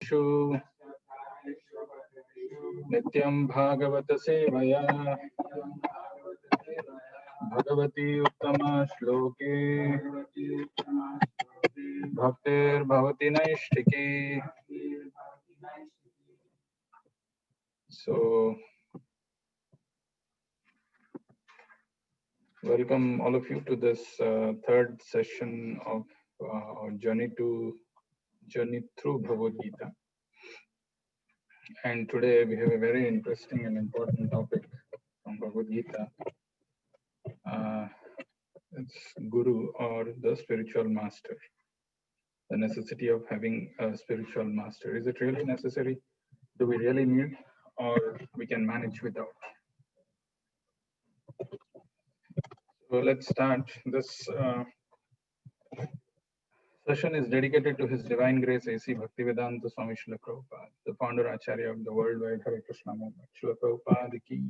श्रद्धालुषु नित्यं भागवत सेवया भगवती उत्तमा श्लोके भक्तिर्भवति नैष्ठिकी. So, welcome all of you to this third session of journey through Bhagavad Gita. And today we have a very interesting and important topic from Bhagavad Gita. It's Guru, or the spiritual master. The necessity of having a spiritual master. Is it really necessary? Do we really need, or we can manage without? So let's start. This session is dedicated to His Divine Grace A.C. Bhaktivedanta Swami Srila Prabhupada, the founder Acharya of the worldwide Hare Krishna movement. Srila Prabhupada ki.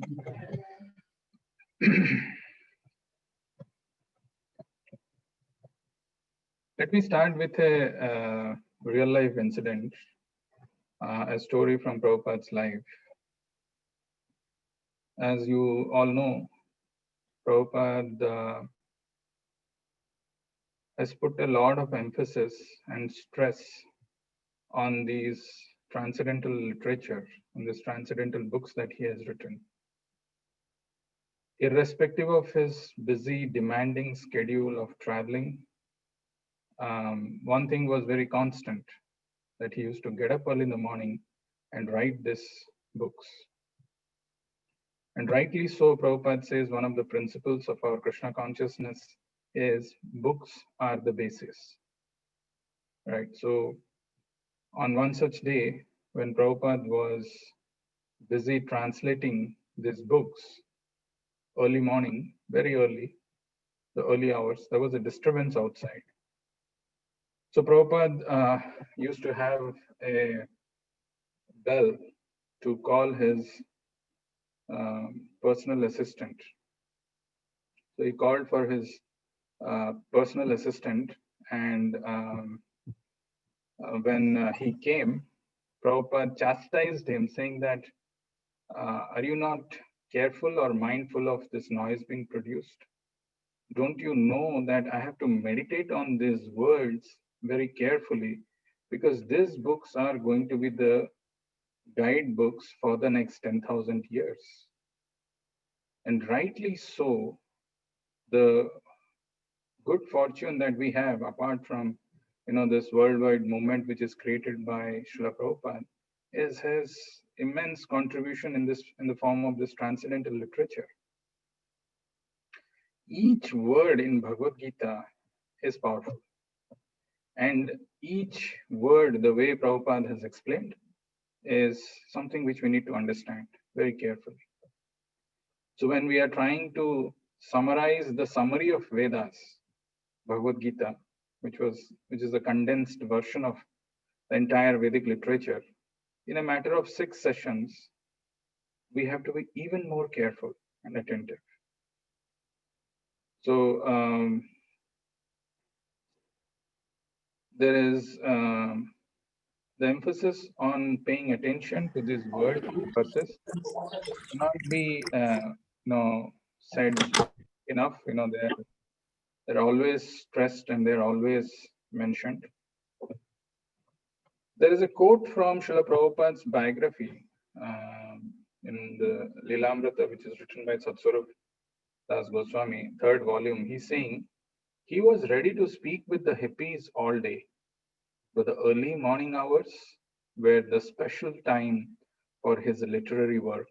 Let me start with a real life incident, a story from Prabhupada's life. As you all know, Prabhupada has put a lot of emphasis and stress on these transcendental literature, on these transcendental books that he has written. Irrespective of his busy, demanding schedule of traveling, one thing was very constant, that he used to get up early in the morning and write these books. And rightly so, Prabhupada says one of the principles of our Krishna consciousness is books are the basis. Right? So on one such day, when Prabhupada was busy translating these books, early morning, very early, the early hours, there was a disturbance outside. So Prabhupada used to have a bell to call his personal assistant. So he called for his personal assistant, and when he came, Prabhupada chastised him, saying that, are you not careful or mindful of this noise being produced? Don't you know that I have to meditate on these words very carefully, because these books are going to be the guidebooks for the next 10,000 years. And rightly so, the good fortune that we have, apart from this worldwide movement which is created by Srila Prabhupada, is his immense contribution in the form of this transcendental literature. Each word in Bhagavad Gita is powerful. And each word, the way Prabhupada has explained, is something which we need to understand very carefully. So when we are trying to summarize the summary of Vedas, Bhagavad Gita, which is a condensed version of the entire Vedic literature, in a matter of 6 sessions, we have to be even more careful and attentive. So there is the emphasis on paying attention to these words, verses, cannot be said enough. They're always stressed and they're always mentioned. There is a quote from Srila Prabhupada's biography in the Lilamrita, which is written by Satsurup Das Goswami, 3rd volume. He's saying he was ready to speak with the hippies all day, but the early morning hours were the special time for his literary work.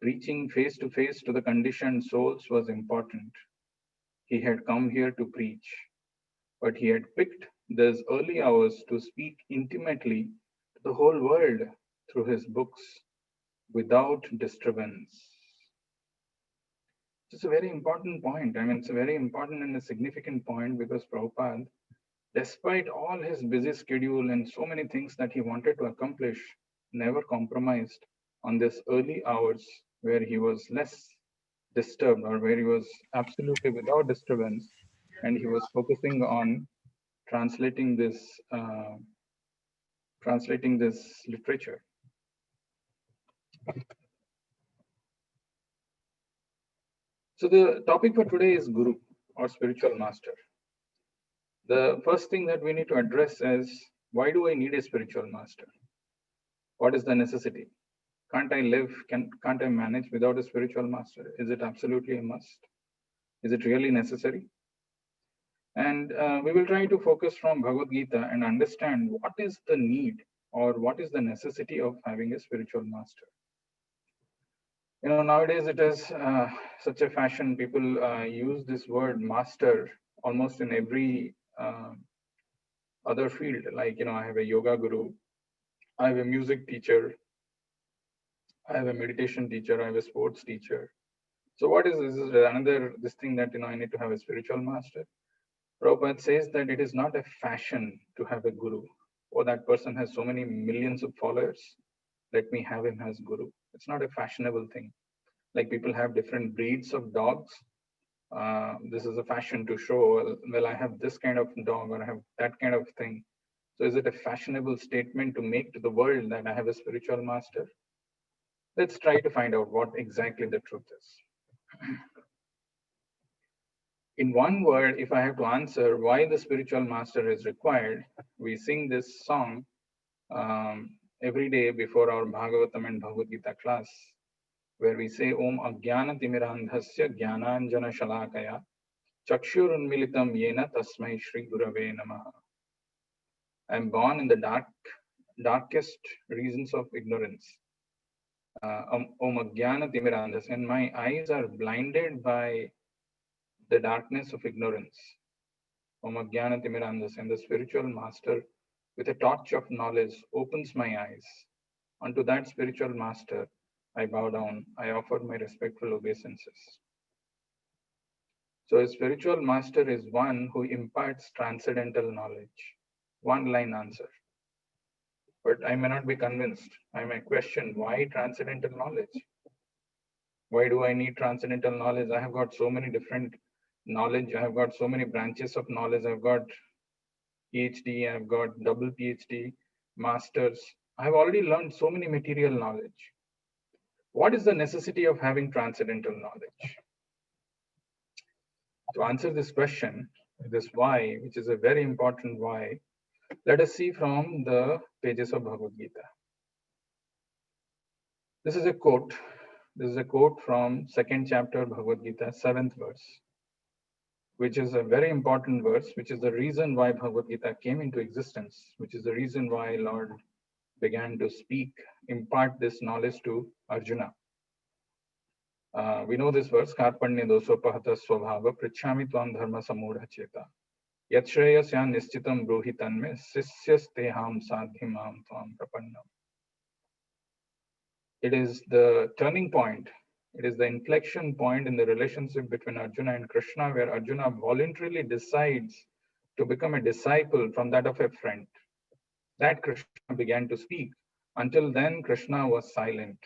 Reaching face to face to the conditioned souls was important. He had come here to preach, but he had picked these early hours to speak intimately to the whole world through his books without disturbance. It's a very important point. I mean, it's a very important and a significant point, because Prabhupada, despite all his busy schedule and so many things that he wanted to accomplish, never compromised on these early hours where he was less disturbed, or where he was absolutely without disturbance, and he was focusing on translating this translating this literature. So the topic for today is Guru or spiritual master. The first thing that we need to address is, why do I need a spiritual master? What is the necessity? Can't I live, can't I manage without a spiritual master? Is it absolutely a must? Is it really necessary? And we will try to focus from Bhagavad Gita and understand what is the need or what is the necessity of having a spiritual master. You know, nowadays it is such a fashion. People use this word master almost in every other field. Like, you know, I have a yoga guru, I have a music teacher, I have a meditation teacher, I have a sports teacher. So what is this? Is another this thing that, you know, I need to have a spiritual master. Prabhupada says that it is not a fashion to have a guru. Oh, that person has so many millions of followers, let me have him as guru. It's not a fashionable thing. Like people have different breeds of dogs. This is a fashion to show, well, I have this kind of dog or I have that kind of thing. So is it a fashionable statement to make to the world that I have a spiritual master? Let's try to find out what exactly the truth is. In one word, if I have to answer why the spiritual master is required, we sing this song every day before our Bhagavatam and Bhagavad Gita class, where we say, Om Ajnana Timirandhasya Jnananjana Shalakaya Chakshurunmilitam Yena Tasmai Shri Gurave Namaha. I am born in the darkest reasons of ignorance. Om Ajnana Timirandhasya, and my eyes are blinded by the darkness of ignorance. Om Ajnana Timirandhasya, and the spiritual master with a torch of knowledge opens my eyes. Unto that spiritual master I bow down, I offer my respectful obeisances. So a spiritual master is one who imparts transcendental knowledge. One line answer. But I may not be convinced. I may question, why transcendental knowledge? Why do I need transcendental knowledge? I have got so many different knowledge. I have got so many branches of knowledge. I've got PhD, I've got double PhD, masters. I've already learned so many material knowledge. What is the necessity of having transcendental knowledge? To answer this question, this why, which is a very important why, let us see from the pages of Bhagavad Gita. This is a quote. This is a quote from second chapter Bhagavad Gita, 7th verse, which is a very important verse, which is the reason why Bhagavad Gita came into existence, which is the reason why Lord began to speak, impart this knowledge to Arjuna. We know this verse, Karpanya dosopahata swabhava prichhami tvam dharma samudha cheta yat shreyasya nishchitam bruhitan me sisyasteham sadhimam tvam prapannam. It is the turning point. It is the inflection point in the relationship between Arjuna and Krishna, where Arjuna voluntarily decides to become a disciple from that of a friend. That Krishna began to speak. Until then, Krishna was silent.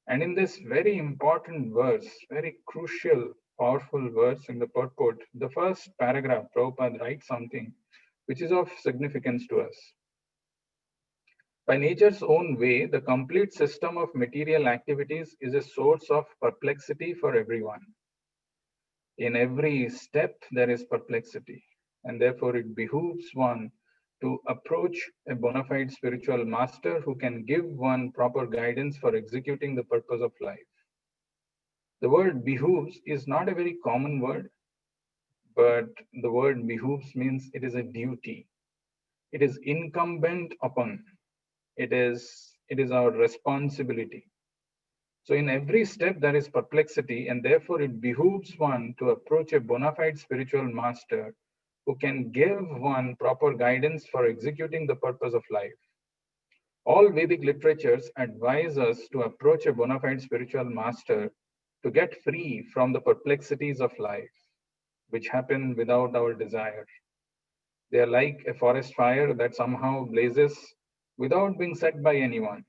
And in this very important verse, very crucial, powerful verse in the purport, the first paragraph, Prabhupada writes something which is of significance to us. By nature's own way, the complete system of material activities is a source of perplexity for everyone. In every step, there is perplexity, and therefore it behooves one to approach a bona fide spiritual master who can give one proper guidance for executing the purpose of life. The word behooves is not a very common word, but the word behooves means it is a duty. It is incumbent upon. It is our responsibility. So in every step there is perplexity, and therefore it behooves one to approach a bona fide spiritual master who can give one proper guidance for executing the purpose of life. All Vedic literatures advise us to approach a bona fide spiritual master to get free from the perplexities of life, which happen without our desire. They are like a forest fire that somehow blazes without being set by anyone.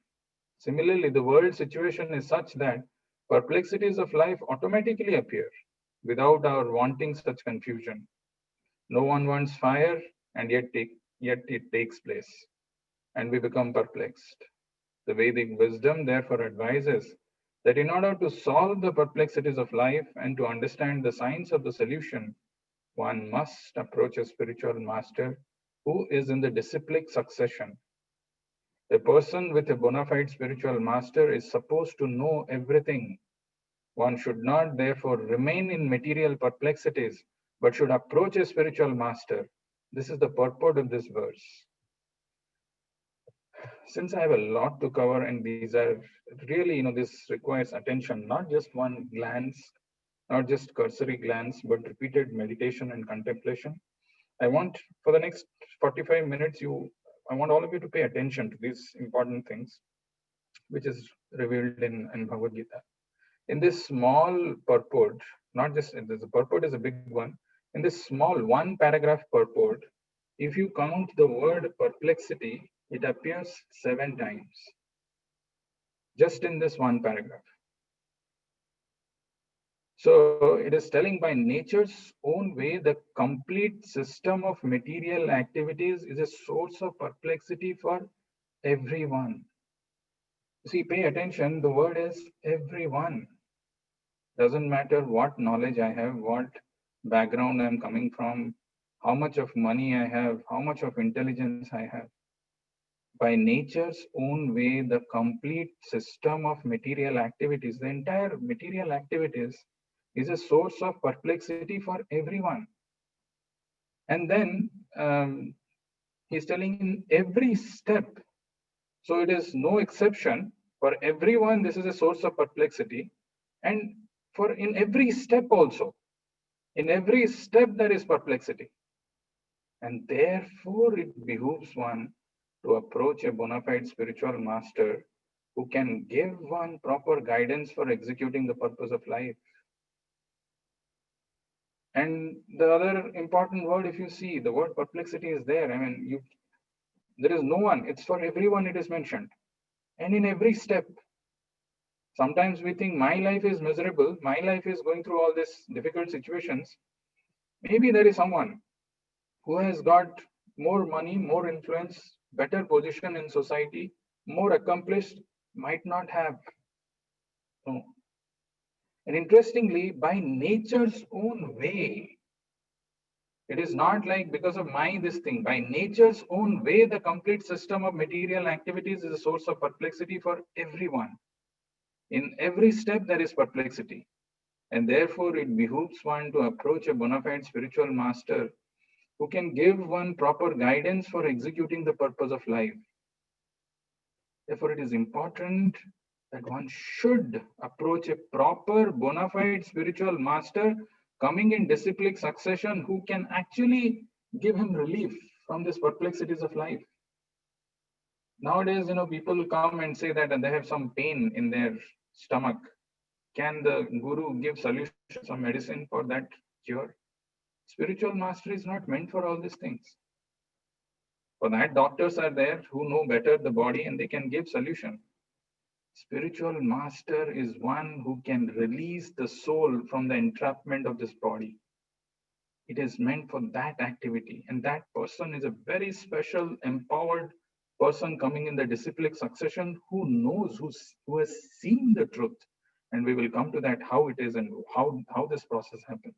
Similarly, the world situation is such that perplexities of life automatically appear without our wanting such confusion. No one wants fire, and yet it takes place. and we become perplexed. The Vedic wisdom therefore advises that in order to solve the perplexities of life and to understand the science of the solution, one must approach a spiritual master who is in the disciplic succession. A person with a bona fide spiritual master is supposed to know everything. One should not therefore remain in material perplexities, but should approach a spiritual master. This is the purport of this verse. Since I have a lot to cover, and these are really, this requires attention, not just one glance, not just cursory glance, but repeated meditation and contemplation. I want for the next 45 minutes, I want all of you to pay attention to these important things, which is revealed in Bhagavad Gita. In this small purport, not just the purport is a big one. In this small one paragraph purport, if you count the word perplexity, it appears 7 times, just in this one paragraph. So it is telling by nature's own way, the complete system of material activities is a source of perplexity for everyone. See, pay attention, the word is everyone. Doesn't matter what knowledge I have, what background I'm coming from, how much of money I have, how much of intelligence I have. By nature's own way, the complete system of material activities, the entire material activities, is a source of perplexity for everyone. And then he's telling in every step. So it is no exception. For everyone, this is a source of perplexity. And for in every step also, in every step there is perplexity. And therefore it behooves one to approach a bona fide spiritual master who can give one proper guidance for executing the purpose of life. And the other important word, if you see, the word perplexity is there. I mean, there is no one, it's for everyone it is mentioned. And in every step, sometimes we think my life is miserable, my life is going through all these difficult situations. Maybe there is someone who has got more money, more influence, better position in society, more accomplished, might not have. No. And interestingly, by nature's own way, it is not like because of this thing. By nature's own way, the complete system of material activities is a source of perplexity for everyone. In every step, there is perplexity. And therefore, it behooves one to approach a bona fide spiritual master who can give one proper guidance for executing the purpose of life. Therefore, it is important that one should approach a proper bona fide spiritual master coming in disciplic succession who can actually give him relief from these perplexities of life. Nowadays, people come and say that they have some pain in their stomach. Can the guru give solution, some medicine for that cure? Spiritual master is not meant for all these things. For that, doctors are there who know better the body and they can give solution. Spiritual master is one who can release the soul from the entrapment of this body. It is meant for that activity. And that person is a very special, empowered person coming in the disciplic succession who knows, who has seen the truth. And we will come to that, how it is and how this process happens.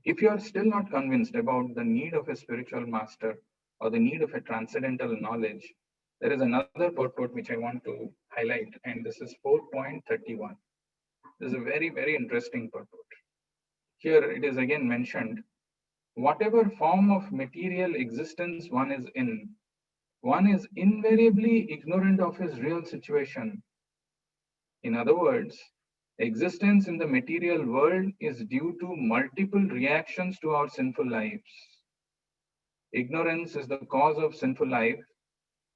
If you are still not convinced about the need of a spiritual master or the need of a transcendental knowledge, there is another purport which I want to highlight, and this is 4.31. This is a very, very interesting purport. Here it is again mentioned, whatever form of material existence one is in, one is invariably ignorant of his real situation. In other words, existence in the material world is due to multiple reactions to our sinful lives. Ignorance is the cause of sinful life,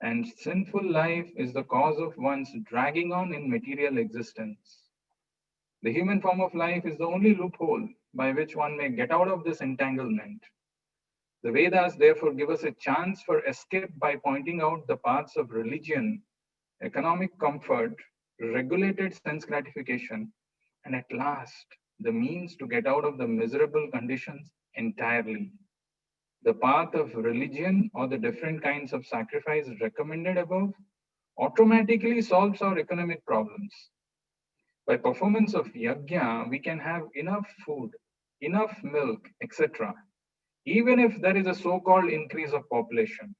and sinful life is the cause of one's dragging on in material existence. The human form of life is the only loophole by which one may get out of this entanglement. The Vedas therefore give us a chance for escape by pointing out the paths of religion, economic comfort, regulated sense gratification, and at last, the means to get out of the miserable conditions entirely. The path of religion or the different kinds of sacrifice recommended above automatically solves our economic problems. By performance of yajna, we can have enough food, enough milk, etc., even if there is a so-called increase of population.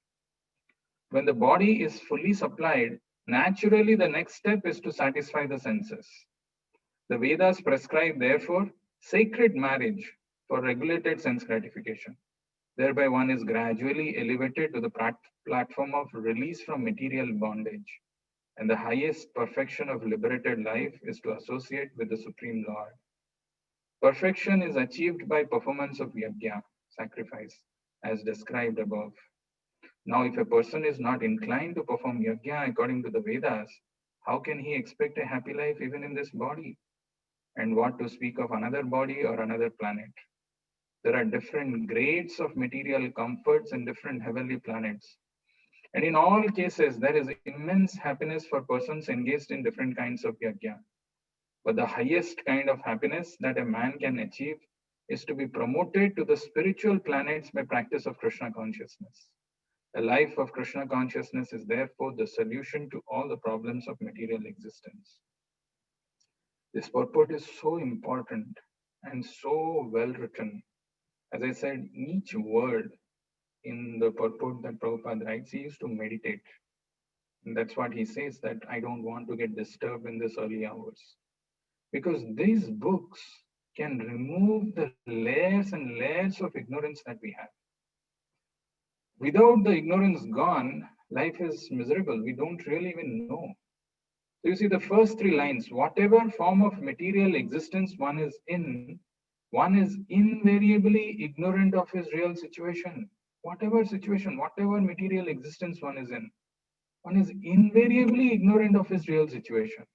When the body is fully supplied, naturally the next step is to satisfy the senses. The Vedas prescribe, therefore, sacred marriage for regulated sense gratification. Thereby, one is gradually elevated to the platform of release from material bondage. And the highest perfection of liberated life is to associate with the Supreme Lord. Perfection is achieved by performance of yajna, sacrifice, as described above. Now, if a person is not inclined to perform yajna according to the Vedas, how can he expect a happy life even in this body? And what to speak of another body or another planet? There are different grades of material comforts in different heavenly planets. And in all cases, there is immense happiness for persons engaged in different kinds of yajna. But the highest kind of happiness that a man can achieve is to be promoted to the spiritual planets by practice of Krishna consciousness. A life of Krishna consciousness is therefore the solution to all the problems of material existence. This purport is so important and so well written. As I said, each word in the purport that Prabhupada writes, he used to meditate. And that's what he says, that I don't want to get disturbed in these early hours. Because these books can remove the layers and layers of ignorance that we have. Without the ignorance gone, life is miserable. We don't really even know. So you see the first three lines, whatever form of material existence one is invariably ignorant of his real situation. Whatever situation, whatever material existence one is in, one is invariably ignorant of his real situation.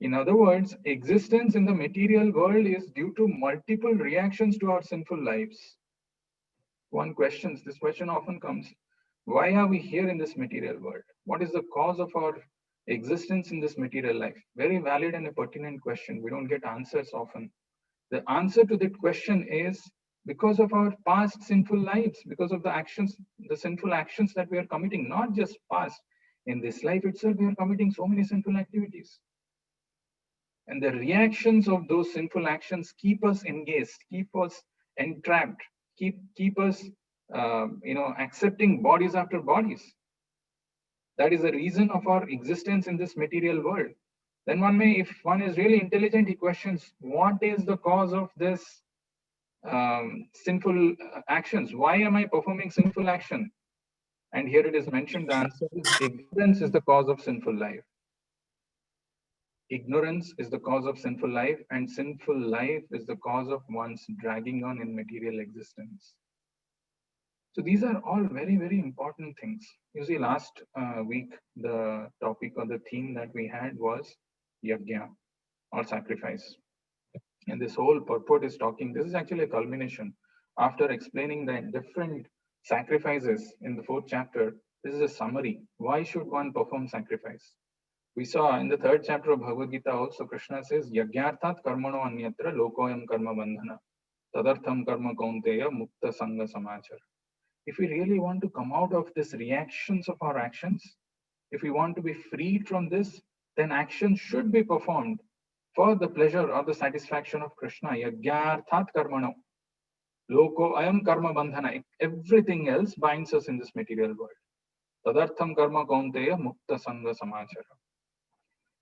In other words, existence in the material world is due to multiple reactions to our sinful lives. One questions, this question often comes, why are we here in this material world? What is the cause of our existence in this material life? Very valid and a pertinent question. We don't get answers often. The answer to that question is because of our past sinful lives, because of the actions, the sinful actions that we are committing, not just past. In this life itself, we are committing so many sinful activities. And the reactions of those sinful actions keep us engaged, keep us entrapped, keep us accepting bodies after bodies. That is the reason of our existence in this material world. Then one may, if one is really intelligent, he questions, what is the cause of this sinful actions? Why am I performing sinful action? And here it is mentioned, the answer is ignorance is the cause of sinful life. Ignorance is the cause of sinful life, and sinful life is the cause of one's dragging on in material existence. So these are all very, very important things. You see, last week, the topic or the theme that we had was yajna or sacrifice. And this whole purport is talking, this is actually a culmination. After explaining the different sacrifices in the 4th chapter, this is a summary. Why should one perform sacrifice? We saw in the 3rd chapter of Bhagavad Gita also, Krishna says, Yagyarthat karmano anyatra lokoyam karma bandhana. Tadartham karma kaunteya mukta sangha samachara. If we really want to come out of these reactions of our actions, if we want to be freed from this, then actions should be performed for the pleasure or the satisfaction of Krishna. Yagyarthat karmano. Loko ayam karma bandhana. Everything else binds us in this material world. Tadartham karma kaunteya mukta sangha samachara.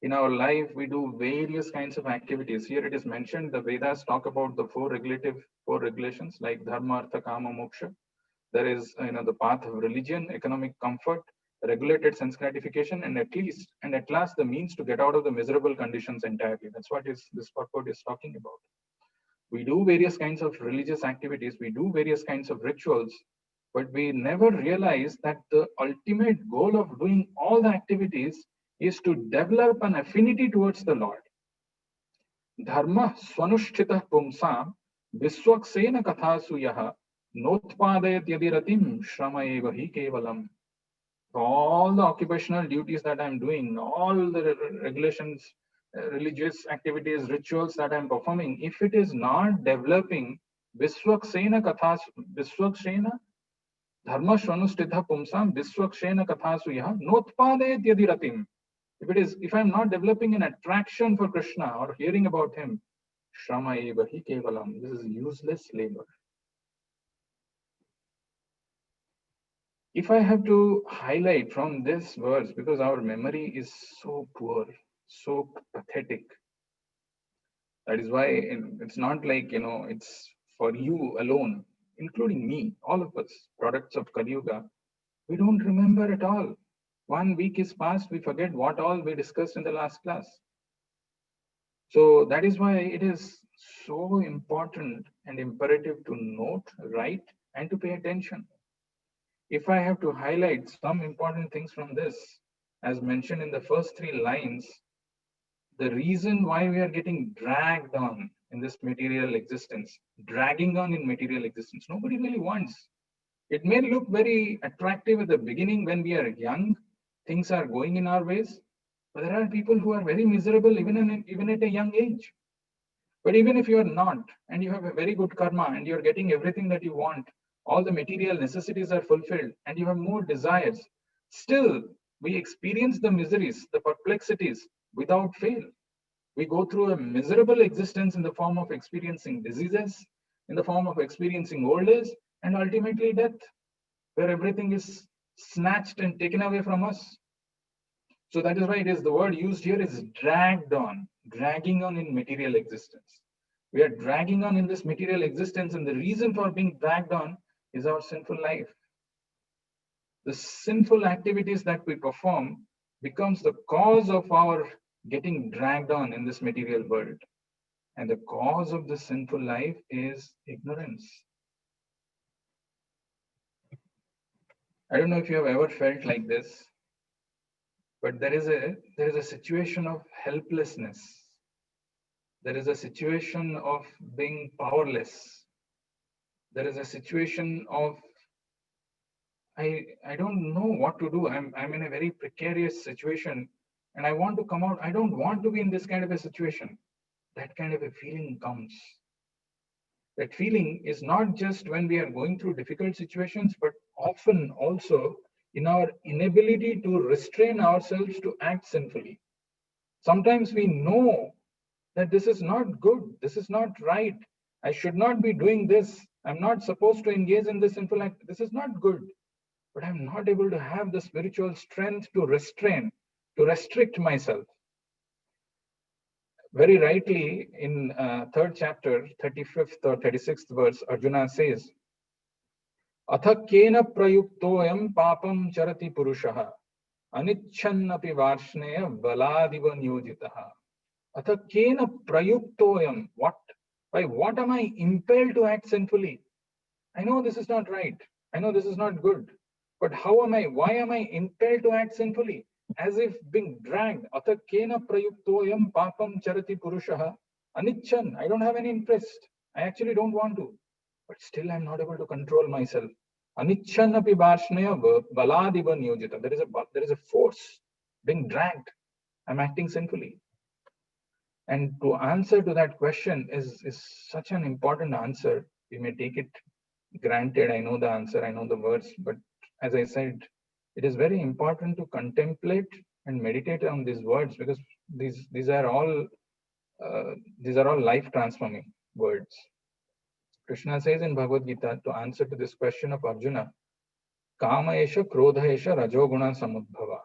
In our life, we do various kinds of activities. Here it is mentioned, the Vedas talk about the four regulations like dharma, artha, kama, moksha. There is the path of religion, economic comfort, regulated sense gratification, and at last the means to get out of the miserable conditions entirely. That's what this purport is talking about. We do various kinds of religious activities, we do various kinds of rituals, but we never realize that the ultimate goal of doing all the activities is to develop an affinity towards the Lord. Dharma swanushtita pumsam viswaksena kathasuyaha notpadayat yadiratim shrama evahi kevalam. All the occupational duties that I'm doing, all the regulations, religious activities, rituals that I'm performing, if it is not developing Viswaksena kathas, Viswaksena dharma shranustitha pumsam, Viswakshena kathasu yaha, notpadayat yadiratim. If I'm not developing an attraction for Krishna or hearing about him, Shrama eva hi kevalam. This is useless labor. If I have to highlight from this verse, because our memory is so poor, so pathetic, that is why it's not like, it's for you alone, including me, all of us, products of Kali Yuga. We don't remember at all. 1 week is past, we forget what all we discussed in the last class. So that is why it is so important and imperative to note, write, and to pay attention. If I have to highlight some important things from this, as mentioned in the first 3 lines, the reason why we are getting dragged on in this material existence, dragging on in material existence, nobody really wants. It may look very attractive at the beginning when we are young, things are going in our ways, but there are people who are very miserable even at a young age. But even if you are not, and you have a very good karma, and you're getting everything that you want, all the material necessities are fulfilled, and you have more desires, still we experience the miseries, the perplexities without fail. We go through a miserable existence in the form of experiencing diseases, in the form of experiencing old age, and ultimately death, where everything is snatched and taken away from us. So that is why the word used here is dragged on, dragging on in material existence. We are dragging on in this material existence, and the reason for being dragged on is our sinful life. The sinful activities that we perform becomes the cause of our getting dragged on in this material world. And the cause of the sinful life is ignorance. I don't know if you have ever felt like this, but there is a situation of helplessness. There is a situation of being powerless. There is a situation of I don't know what to do. I'm in a very precarious situation and I want to come out. I don't want to be in this kind of a situation. That kind of a feeling comes. That feeling is not just when we are going through difficult situations, but often also in our inability to restrain ourselves to act sinfully. Sometimes we know that this is not good, this is not right, I should not be doing this, I'm not supposed to engage in this sinful act, this is not good, but I'm not able to have the spiritual strength to restrain, to restrict myself. Very rightly in 3rd chapter, 35th or 36th verse, Arjuna says, Atha kena prayuktoyam papam charati purushaha anichannapi varshneya baladiva nyojitaha. Atha kena prayuktoyam. By what am I impelled to act sinfully? I know this is not right. I know this is not good. But why am I impelled to act sinfully? As if being dragged. Atha kena prayuktoyam papam charati purushaha anichan. I don't have any interest. I actually don't want to. But still I'm not able to control myself. Anichan api varshnaya baladiva nyojita. There is a force being dragged. I'm acting sinfully. And to answer to that question is such an important answer. We may take it granted. I know the answer, I know the words, but as I said, it is very important to contemplate and meditate on these words because these are all life transforming words. Krishna says in Bhagavad Gita to answer to this question of Arjuna, Kama esha krodha esha rajoguna samudbhava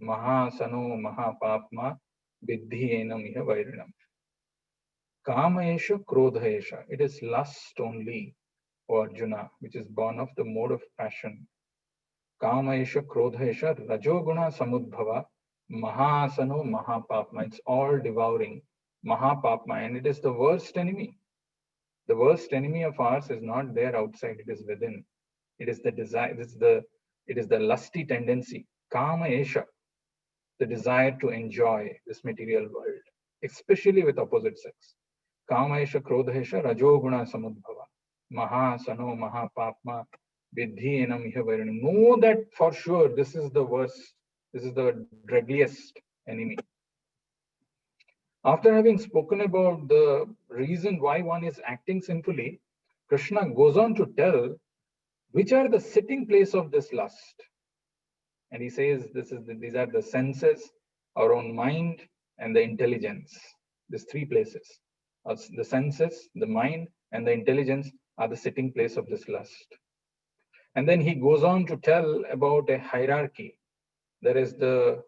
mahasano mahapapma vidhi enam iha vairinam. Kama esha krodha esha. It is lust only, O Arjuna, which is born of the mode of passion. Kama esha krodha esha rajoguna samudbhava mahasano mahapapma. It's all devouring. Mahapapma, and it is the worst enemy. The worst enemy of ours is not there outside, it is within. It is the desire, it is the lusty tendency. Kama esha, the desire to enjoy this material world, especially with opposite sex. Kamesha krodhesha rajoguna samudbhava mahasano mahapapma vidhi enam iha vairinam. Know that for sure this is the worst, this is the dreadliest enemy. After having spoken about the reason why one is acting sinfully, Krishna goes on to tell which are the sitting place of this lust. And he says these are the senses, our own mind, and the intelligence. These three places. The senses, the mind, and the intelligence are the sitting place of this lust. And then he goes on to tell about a hierarchy. There is the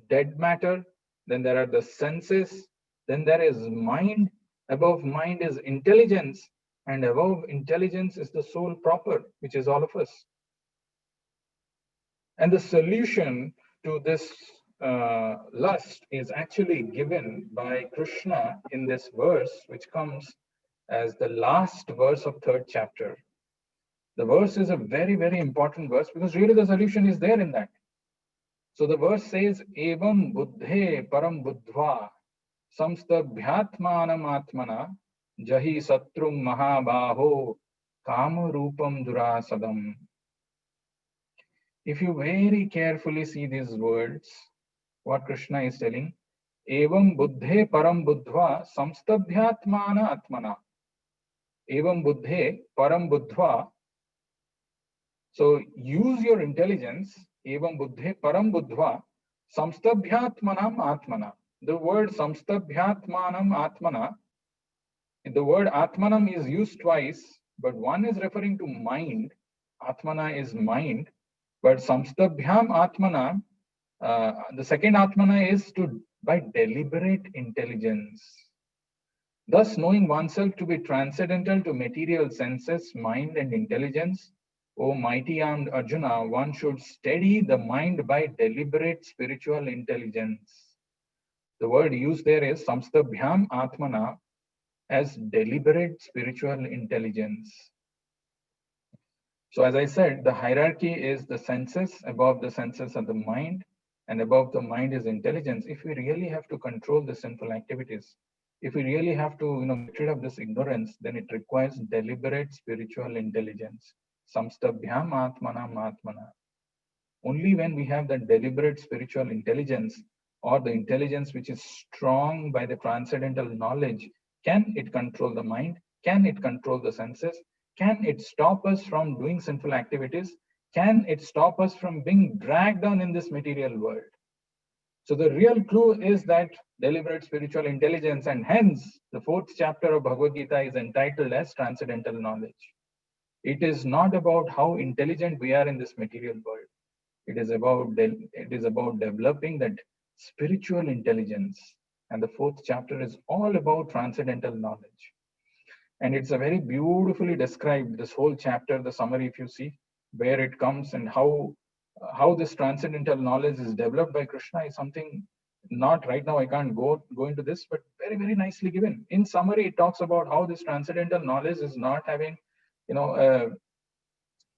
dead matter, then there are the senses, then there is mind. Above mind is intelligence, and above intelligence is the soul proper, which is all of us. And the solution to this lust is actually given by Krishna in this verse, which comes as the last verse of 3rd chapter. The verse is a very, very important verse because really the solution is there in that. So the verse says, Evam buddhe param buddhva samstabhyatmanam atmana jahi satrum mahabaho kama rupam durasadam. If you very carefully see these words, what Krishna is telling, Evam buddhe param buddhva samstabhyatmana atmana. Evam buddhe param buddhva. So use your intelligence, evam buddhe param buddhva, samstabhyatmanam atmana. The word samstabhyatmanam atmana, the word atmanam is used twice, but one is referring to mind. Atmana is mind, but samstabhyam atmana, the second atmana is by deliberate intelligence. Thus, knowing oneself to be transcendental to material senses, mind, and intelligence, O mighty armed Arjuna, one should steady the mind by deliberate spiritual intelligence. The word used there is samstabhyam atmana, as deliberate spiritual intelligence. So as I said, the hierarchy is the senses, above the senses are the mind, and above the mind is intelligence. If we really have to control the sinful activities, if we really have to get rid of this ignorance, then it requires deliberate spiritual intelligence. Samstabhyam atmanam atmana. Only when we have that deliberate spiritual intelligence, or the intelligence which is strong by the transcendental knowledge, can it control the mind? Can it control the senses? Can it stop us from doing sinful activities? Can it stop us from being dragged down in this material world? So the real clue is that deliberate spiritual intelligence, and hence the 4th chapter of Bhagavad Gita is entitled as Transcendental Knowledge. It is not about how intelligent we are in this material world. It is about developing that spiritual intelligence. And the 4th chapter is all about transcendental knowledge. And it's a very beautifully described, this whole chapter, the summary, if you see, where it comes and how this transcendental knowledge is developed by Krishna is something not right now. I can't go into this, but very, very nicely given. In summary, it talks about how this transcendental knowledge is not having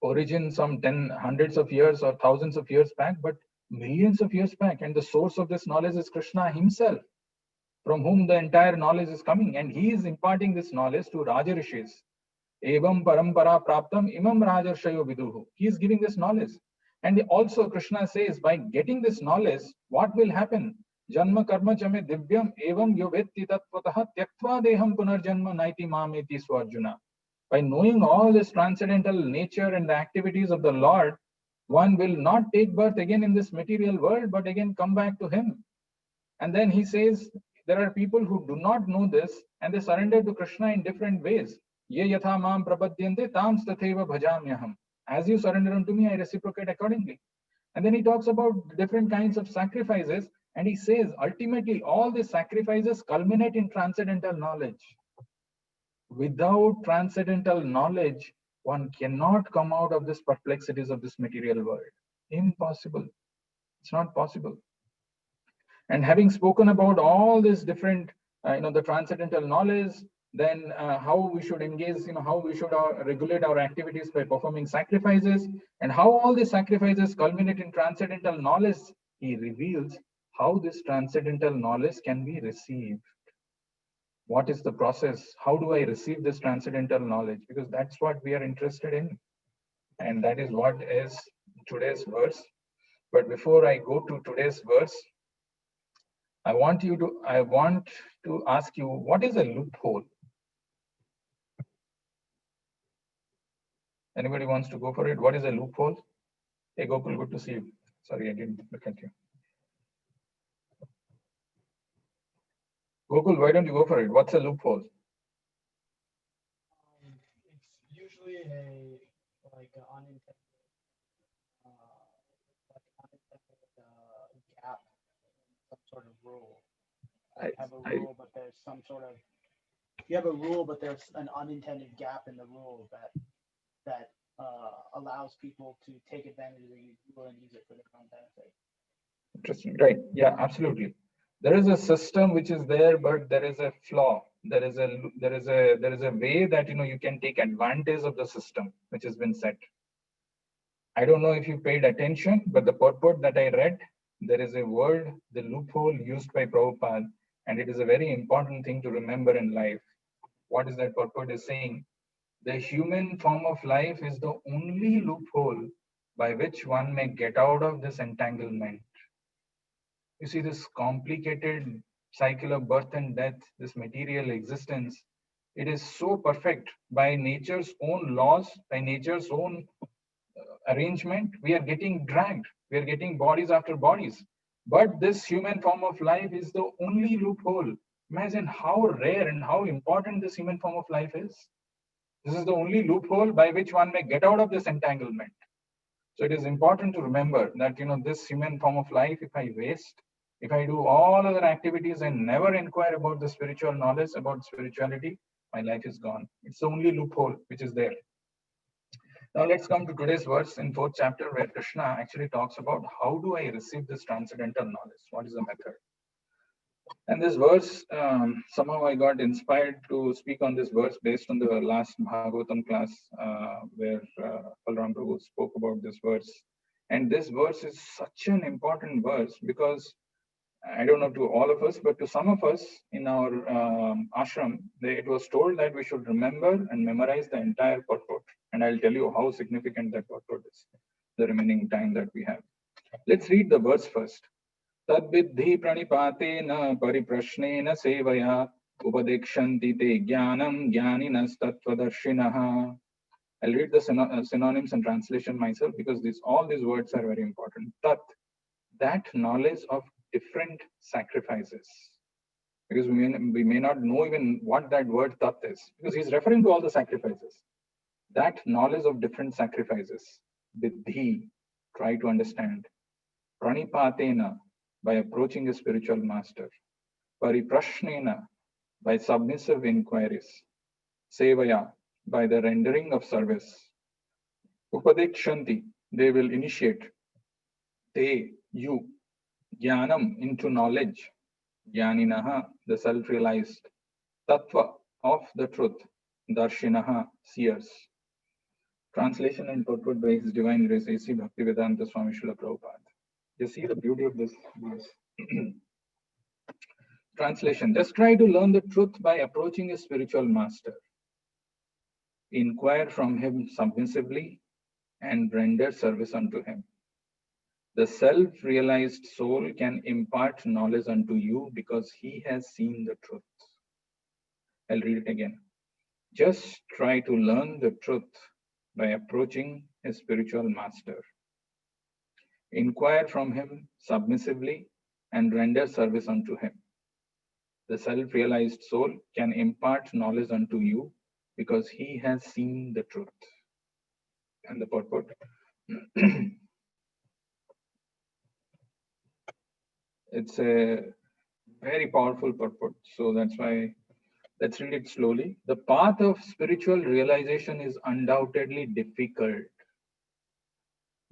origin some hundreds of years or thousands of years back, but millions of years back. And the source of this knowledge is Krishna himself, from whom the entire knowledge is coming. And he is imparting this knowledge to Raja Rishis. Evam parampara praptam imam rajarshayo viduhu. He is giving this knowledge. And also Krishna says, by getting this knowledge, what will happen? Janma karma chame divyam evam yovetti tattvataha tyaktva deham punarjanma naiti mameti swarjuna. By knowing all this transcendental nature and the activities of the Lord, one will not take birth again in this material world, but again come back to him. And then he says, there are people who do not know this and they surrender to Krishna in different ways. Ye yatha mam prapadyante tam tatheva bhajamyaham. As you surrender unto me, I reciprocate accordingly. And then he talks about different kinds of sacrifices. And he says, ultimately, all these sacrifices culminate in transcendental knowledge. Without transcendental knowledge, one cannot come out of this perplexities of this material world. Impossible. It's not possible. And having spoken about all these different, the transcendental knowledge, then how we should engage, how we should regulate our activities by performing sacrifices, and how all these sacrifices culminate in transcendental knowledge, he reveals how this transcendental knowledge can be received. What is the process? How do I receive this transcendental knowledge? Because that's what we are interested in. And that is what is today's verse. But before I go to today's verse, I want to ask you, what is a loophole? Anybody wants to go for it? What is a loophole? Hey, Gokul, good to see you. Sorry, I didn't look at you. Gokul, why don't you go for it? What's a loophole? It's usually an unintended gap in some sort of rule. You have a rule, but there's some sort of there's an unintended gap in the rule that allows people to take advantage of the rule and use it for their own benefit. Interesting, right? Yeah, absolutely. There is a system which is there, but there is a flaw. There is a way that you can take advantage of the system which has been set. I don't know if you paid attention, but the purport that I read, there is a word, the loophole used by Prabhupada, and it is a very important thing to remember in life. What is that purport is saying? The human form of life is the only loophole by which one may get out of this entanglement. You see, this complicated cycle of birth and death, this material existence, it is so perfect by nature's own laws, by nature's own arrangement. We are getting dragged, we are getting bodies after bodies. But this human form of life is the only loophole. Imagine how rare and how important this human form of life is. This is the only loophole by which one may get out of this entanglement. So it is important to remember that this human form of life, if I waste, if I do all other activities and never inquire about the spiritual knowledge, about spirituality, my life is gone. It's the only loophole which is there. Now let's come to today's verse in 4th chapter, where Krishna actually talks about how do I receive this transcendental knowledge? What is the method? And this verse, somehow I got inspired to speak on this verse based on the last Bhagavatam class where Balram Prabhu spoke about this verse. And this verse is such an important verse because I don't know to all of us, but to some of us in our ashram, it was told that we should remember and memorize the entire purport. And I'll tell you how significant that purport is, the remaining time that we have. Let's read the verse first. Tadviddhi pranipaten pariprashnen sevaya upadekshanti te jnanam jnaninas tattvadarshinaha. I'll read the synonyms and translation myself because all these words are very important. Tat, that knowledge of different sacrifices. Because we may not know even what that word tat is, because he's referring to all the sacrifices. That knowledge of different sacrifices, vidhi, try to understand. Pranipatena, by approaching a spiritual master. Pariprashnena, by submissive inquiries. Sevaya, by the rendering of service. Upadekshanti, they will initiate. Te, you. Jnanam, into knowledge. Jnaninaha, the self-realized. Tattva, of the truth. Darshinaha, seers. Translation and purport by His Divine Grace A.C. Bhaktivedanta Swami Srila Prabhupada. You see the beauty of this verse. Translation. Just try to learn the truth by approaching a spiritual master. Inquire from him submissively and render service unto him. The self-realized soul can impart knowledge unto you because he has seen the truth. I'll read it again. Just try to learn the truth by approaching a spiritual master. Inquire from him submissively and render service unto him. The self-realized soul can impart knowledge unto you because he has seen the truth. And the purport. It's a very powerful purport. So that's why, let's read it slowly. The path of spiritual realization is undoubtedly difficult.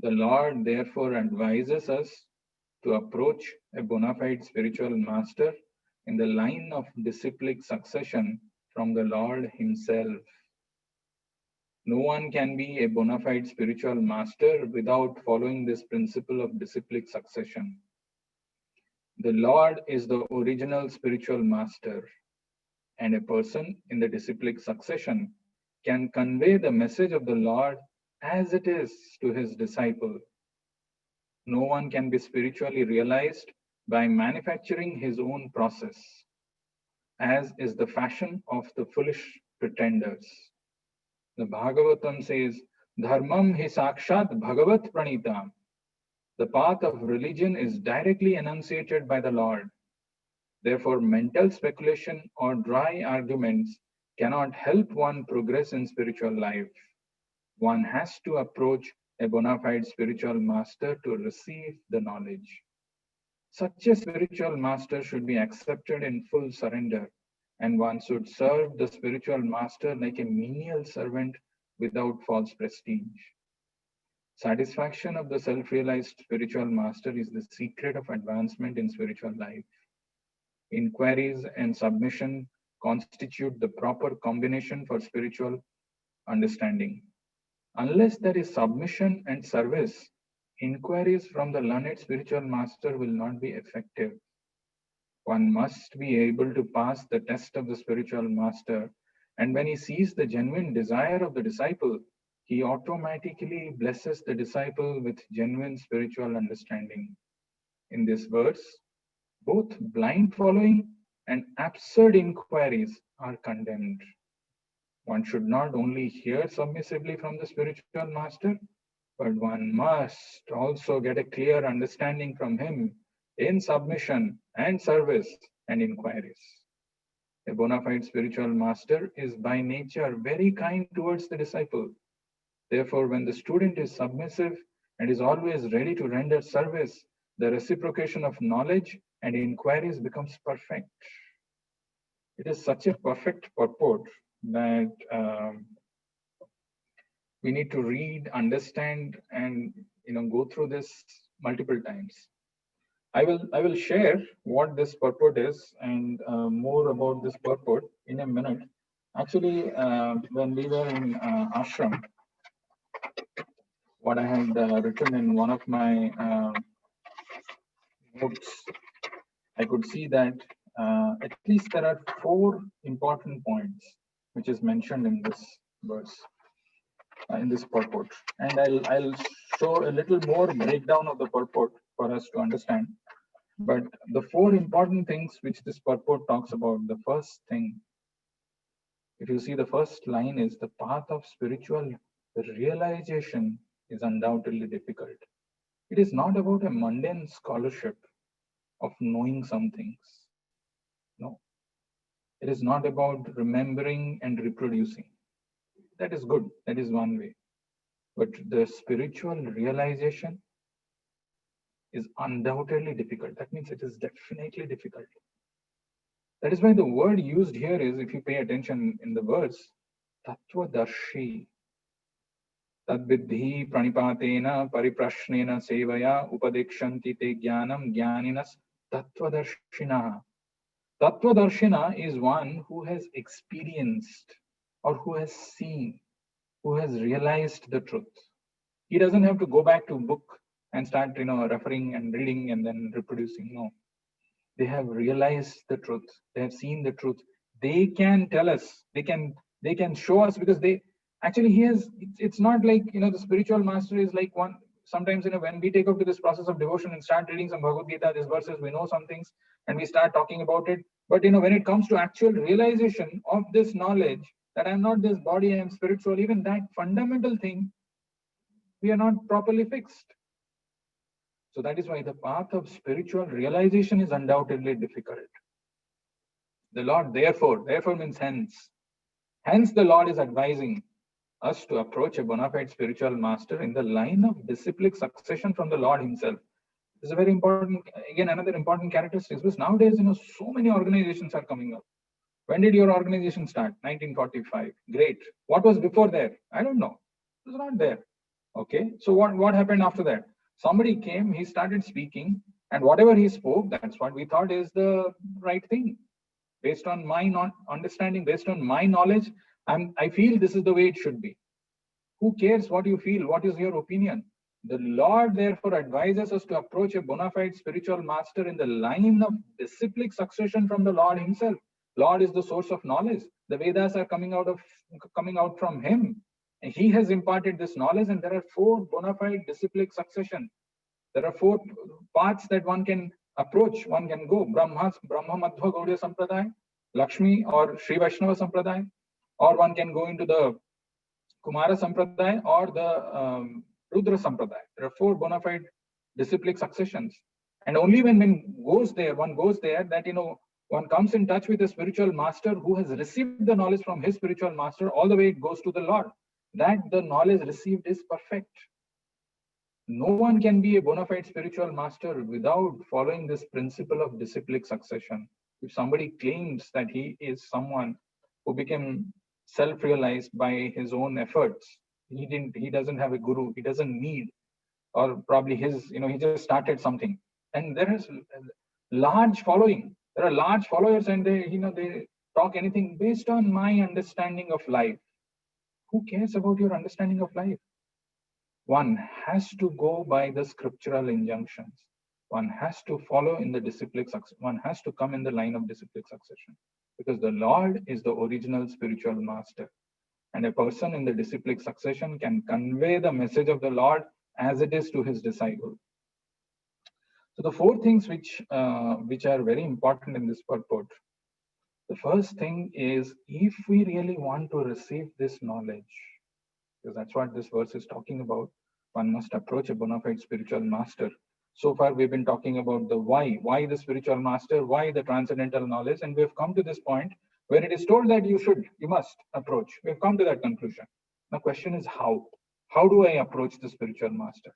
The Lord therefore advises us to approach a bona fide spiritual master in the line of disciplic succession from the Lord himself. No one can be a bona fide spiritual master without following this principle of disciplic succession. The Lord is the original spiritual master, and a person in the disciplic succession can convey the message of the Lord as it is to his disciple. No one can be spiritually realized by manufacturing his own process, as is the fashion of the foolish pretenders. The Bhagavatam says, Dharmam hi sakshat bhagavat pranitam. The path of religion is directly enunciated by the Lord. Therefore, mental speculation or dry arguments cannot help one progress in spiritual life. One has to approach a bona fide spiritual master to receive the knowledge. Such a spiritual master should be accepted in full surrender, and one should serve the spiritual master like a menial servant without false prestige. Satisfaction of the self-realized spiritual master is the secret of advancement in spiritual life. Inquiries and submission constitute the proper combination for spiritual understanding. Unless there is submission and service, inquiries from the learned spiritual master will not be effective. One must be able to pass the test of the spiritual master, and when he sees the genuine desire of the disciple, he automatically blesses the disciple with genuine spiritual understanding. In this verse, both blind following and absurd inquiries are condemned. One should not only hear submissively from the spiritual master, but one must also get a clear understanding from him in submission and service and inquiries. A bona fide spiritual master is by nature very kind towards the disciple. Therefore, when the student is submissive and is always ready to render service, the reciprocation of knowledge and inquiries becomes perfect. It is such a perfect purport that we need to read, understand, and go through this multiple times. I will share what this purport is and more about this purport in a minute. Actually, when we were in ashram, what I had written in one of my notes, I could see that at least there are 4 important points which is mentioned in this verse, in this purport, and I'll show a little more breakdown of the purport for us to understand. But the 4 important things which this purport talks about, the first thing, if you see the first line, is the path of spiritual realization is undoubtedly difficult. It is not about a mundane scholarship of knowing some things. No. It is not about remembering and reproducing. That is good. That is one way. But the spiritual realization is undoubtedly difficult. That means it is definitely difficult. That is why the word used here is, if you pay attention in the words, tattvadarshi. Tadvidhi pranipatena pariprashnena sevaya upadekshanti te jnanam jnaninas tattvadarshina. Tattvadarshina is one who has experienced or who has seen, who has realized the truth. He doesn't have to go back to book and start, referring and reading and then reproducing. No. They have realized the truth. They have seen the truth. They can tell us. They can show us, because they actually, he has. It's not like the spiritual master is like one. Sometimes when we take up to this process of devotion and start reading some Bhagavad Gita, these verses, we know some things and we start talking about it. But when it comes to actual realization of this knowledge that I'm not this body, I'm spirit, soul, even that fundamental thing, we are not properly fixed. So that is why the path of spiritual realization is undoubtedly difficult. The Lord, therefore means hence. Hence, the Lord is advising us to approach a bona fide spiritual master in the line of disciplic succession from the Lord himself. This is a very important, again, another important characteristic, because nowadays, so many organizations are coming up. When did your organization start? 1945. Great. What was before there? I don't know. It was not there. Okay. So what happened after that? Somebody came, he started speaking, and whatever he spoke, that's what we thought is the right thing. Based on my understanding, based on my knowledge, I feel this is the way it should be. Who cares what you feel? What is your opinion? The Lord therefore advises us to approach a bona fide spiritual master in the line of disciplic succession from the Lord himself. Lord is the source of knowledge. The Vedas are coming out from him. And he has imparted this knowledge, and there are 4 bona fide disciplic succession. There are 4 paths that one can approach, one can go. Brahma Madhva Gaudiya Sampradaya, Lakshmi or Sri Vaishnava Sampradaya, or one can go into the Kumara Sampradaya or the Rudra Sampradaya. There are 4 bona fide disciplic successions. And only when one goes there, that, one comes in touch with a spiritual master who has received the knowledge from his spiritual master, all the way it goes to the Lord. That the knowledge received is perfect. No one can be a bona fide spiritual master without following this principle of disciplic succession. If somebody claims that he is someone who became self-realized by his own efforts, he doesn't have a guru, he doesn't need, or probably he just started something. And there is large following. There are large followers, and they talk anything based on my understanding of life. Who cares about your understanding of life? One has to go by the scriptural injunctions. One has to follow in the disciplic succession. One has to come in the line of disciplic succession, because the Lord is the original spiritual master. And a person in the disciplic succession can convey the message of the Lord as it is to his disciple. So the 4 things which are very important in this purport. The first thing is, if we really want to receive this knowledge, because that's what this verse is talking about, one must approach a bona fide spiritual master. So far, we've been talking about the why the spiritual master, why the transcendental knowledge, and we've come to this point where it is told that you must approach. We've come to that conclusion. The question is how? How do I approach the spiritual master?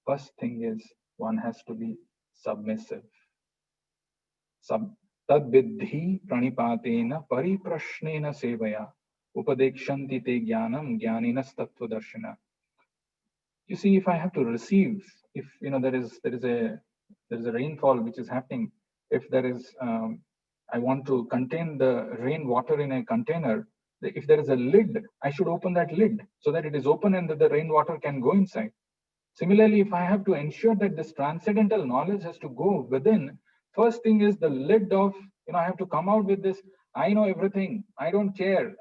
First thing is, one has to be submissive. Tad vidhi pranipatena pariprashnena sevaya upadekshanti te jnanam jnaninas tattva darshana. You see, if I have to receive, if there is a rainfall which is happening, if there is I want to contain the rainwater in a container, if there is a lid, I should open that lid so that it is open and that the rainwater can go inside. Similarly, if I have to ensure that this transcendental knowledge has to go within, first thing is the lid of, I have to come out with this, I know everything, I don't care,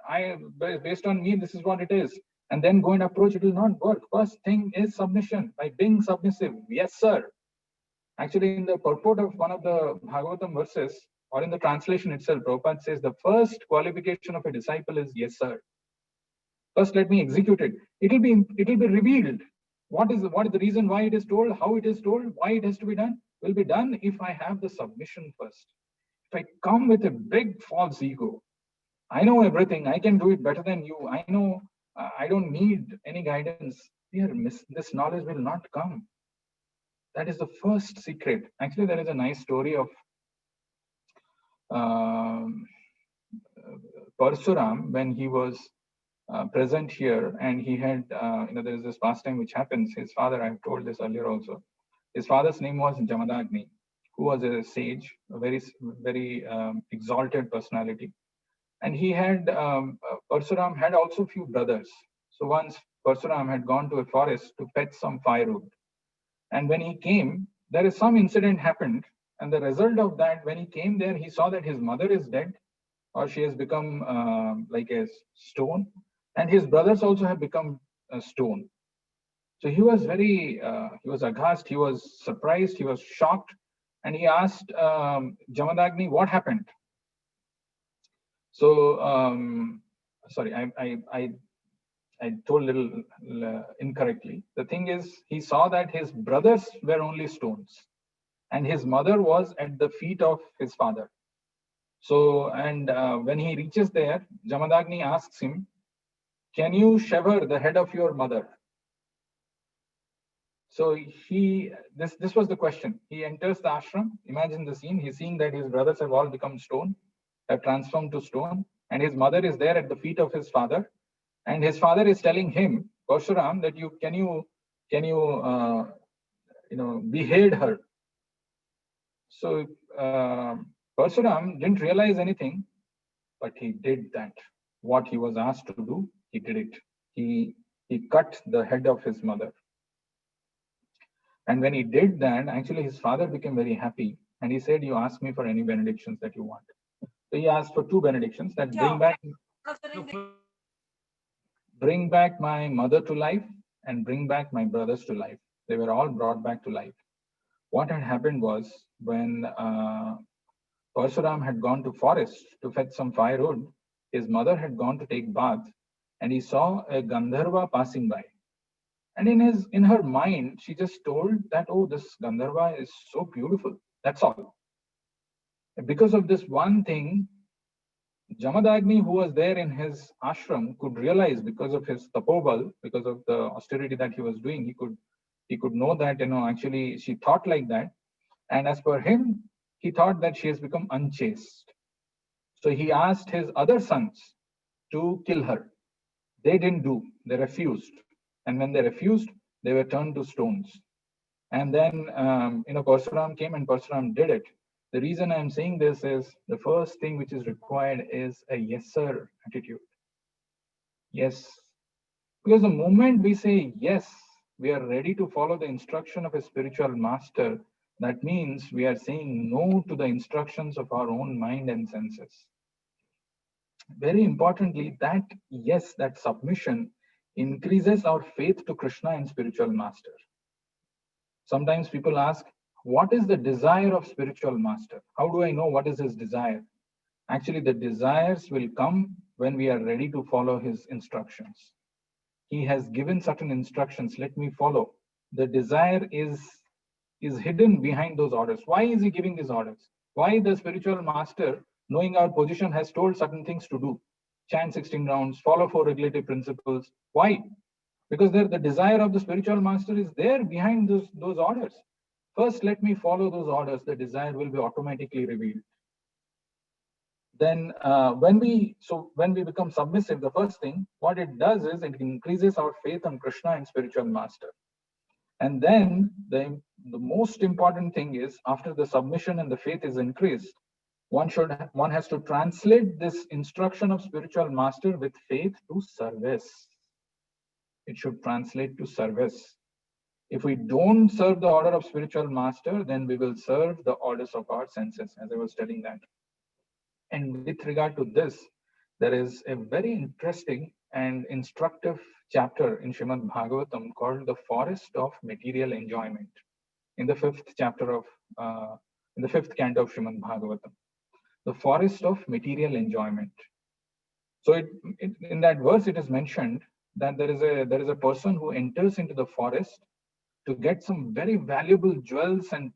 based on me, this is what it is, and then go and approach, it will not work. First thing is submission, by being submissive. Yes, sir. Actually, in the purport of one of the Bhagavatam verses, or in the translation itself, Prabhupada says the first qualification of a disciple is yes, sir. First, let me execute it. It will be revealed. What is the reason why it is told, how it is told, why it has to be done, will be done if I have the submission first. If I come with a big false ego, I know everything, I can do it better than you, I know, I don't need any guidance, this knowledge will not come. That is the first secret. Actually, there is a nice story of Parsuram when he was present here, and he had, there is this pastime which happens. His father, I've told this earlier also, his father's name was Jamadagni, who was a sage, a very, very exalted personality. And he had, Parsuram had also few brothers. So once Parsuram had gone to a forest to fetch some firewood. And when he came, there is some incident happened. And the result of that, when he came there, he saw that his mother is dead, or she has become like a stone. And his brothers also have become a stone. So he was he was aghast, he was surprised, he was shocked. And he asked Jamadagni, what happened? So, sorry, I told a little incorrectly. The thing is, he saw that his brothers were only stones and his mother was at the feet of his father. So, and when he reaches there, Jamadagni asks him, can you sever the head of your mother? So this was the question. He enters the ashram. Imagine the scene. He's seeing that his brothers have all become stone, have transformed to stone, and his mother is there at the feet of his father. And his father is telling him, Parshuram, that can you behead her. So Parshuram didn't realize anything, but he did that. What he was asked to do, he did it. He cut the head of his mother. And when he did that, actually his father became very happy. And he said, you ask me for any benedictions that you want. So he asked for 2 benedictions that bring back my mother to life and bring back my brothers to life. They were all brought back to life. What had happened was, when Parshuram had gone to forest to fetch some firewood, his mother had gone to take bath, and he saw a Gandharva passing by. And in her mind, she just told that, oh, this Gandharva is so beautiful. That's all. Because of this one thing, Jamadagni, who was there in his ashram, could realize, because of his tapobal, because of the austerity that he was doing, he could know that, actually she thought like that. And as per him, he thought that she has become unchaste. So he asked his other sons to kill her. They didn't do, they refused. And when they refused, they were turned to stones. And then, Parsuram came and Parsuram did it. The reason I'm saying this is the first thing which is required is a yes, sir attitude. Yes. Because the moment we say yes, we are ready to follow the instruction of a spiritual master. That means we are saying no to the instructions of our own mind and senses. Very importantly, that yes, that submission increases our faith to Krishna and spiritual master. Sometimes people ask, what is the desire of spiritual master? How do I know what is his desire? Actually, the desires will come when we are ready to follow his instructions. He has given certain instructions, let me follow. The desire is hidden behind those orders. Why is he giving these orders? Why the spiritual master, knowing our position, has told certain things to do? Chant 16 rounds, follow 4 regulative principles. Why? Because the desire of the spiritual master is there behind those orders. First, let me follow those orders. The desire will be automatically revealed. Then when we become submissive, the first thing, what it does is it increases our faith on Krishna and spiritual master. And then the most important thing is, after the submission and the faith is increased, one has to translate this instruction of spiritual master with faith to service. It should translate to service. If we don't serve the order of spiritual master, then we will serve the orders of our senses, as I was telling that. And with regard to this, there is a very interesting and instructive chapter in Srimad Bhagavatam called the Forest of Material Enjoyment, in the fifth chapter of, in the fifth canto of Srimad Bhagavatam, the Forest of Material Enjoyment. So in that verse, it is mentioned that there is a person who enters into the forest to get some very valuable jewels and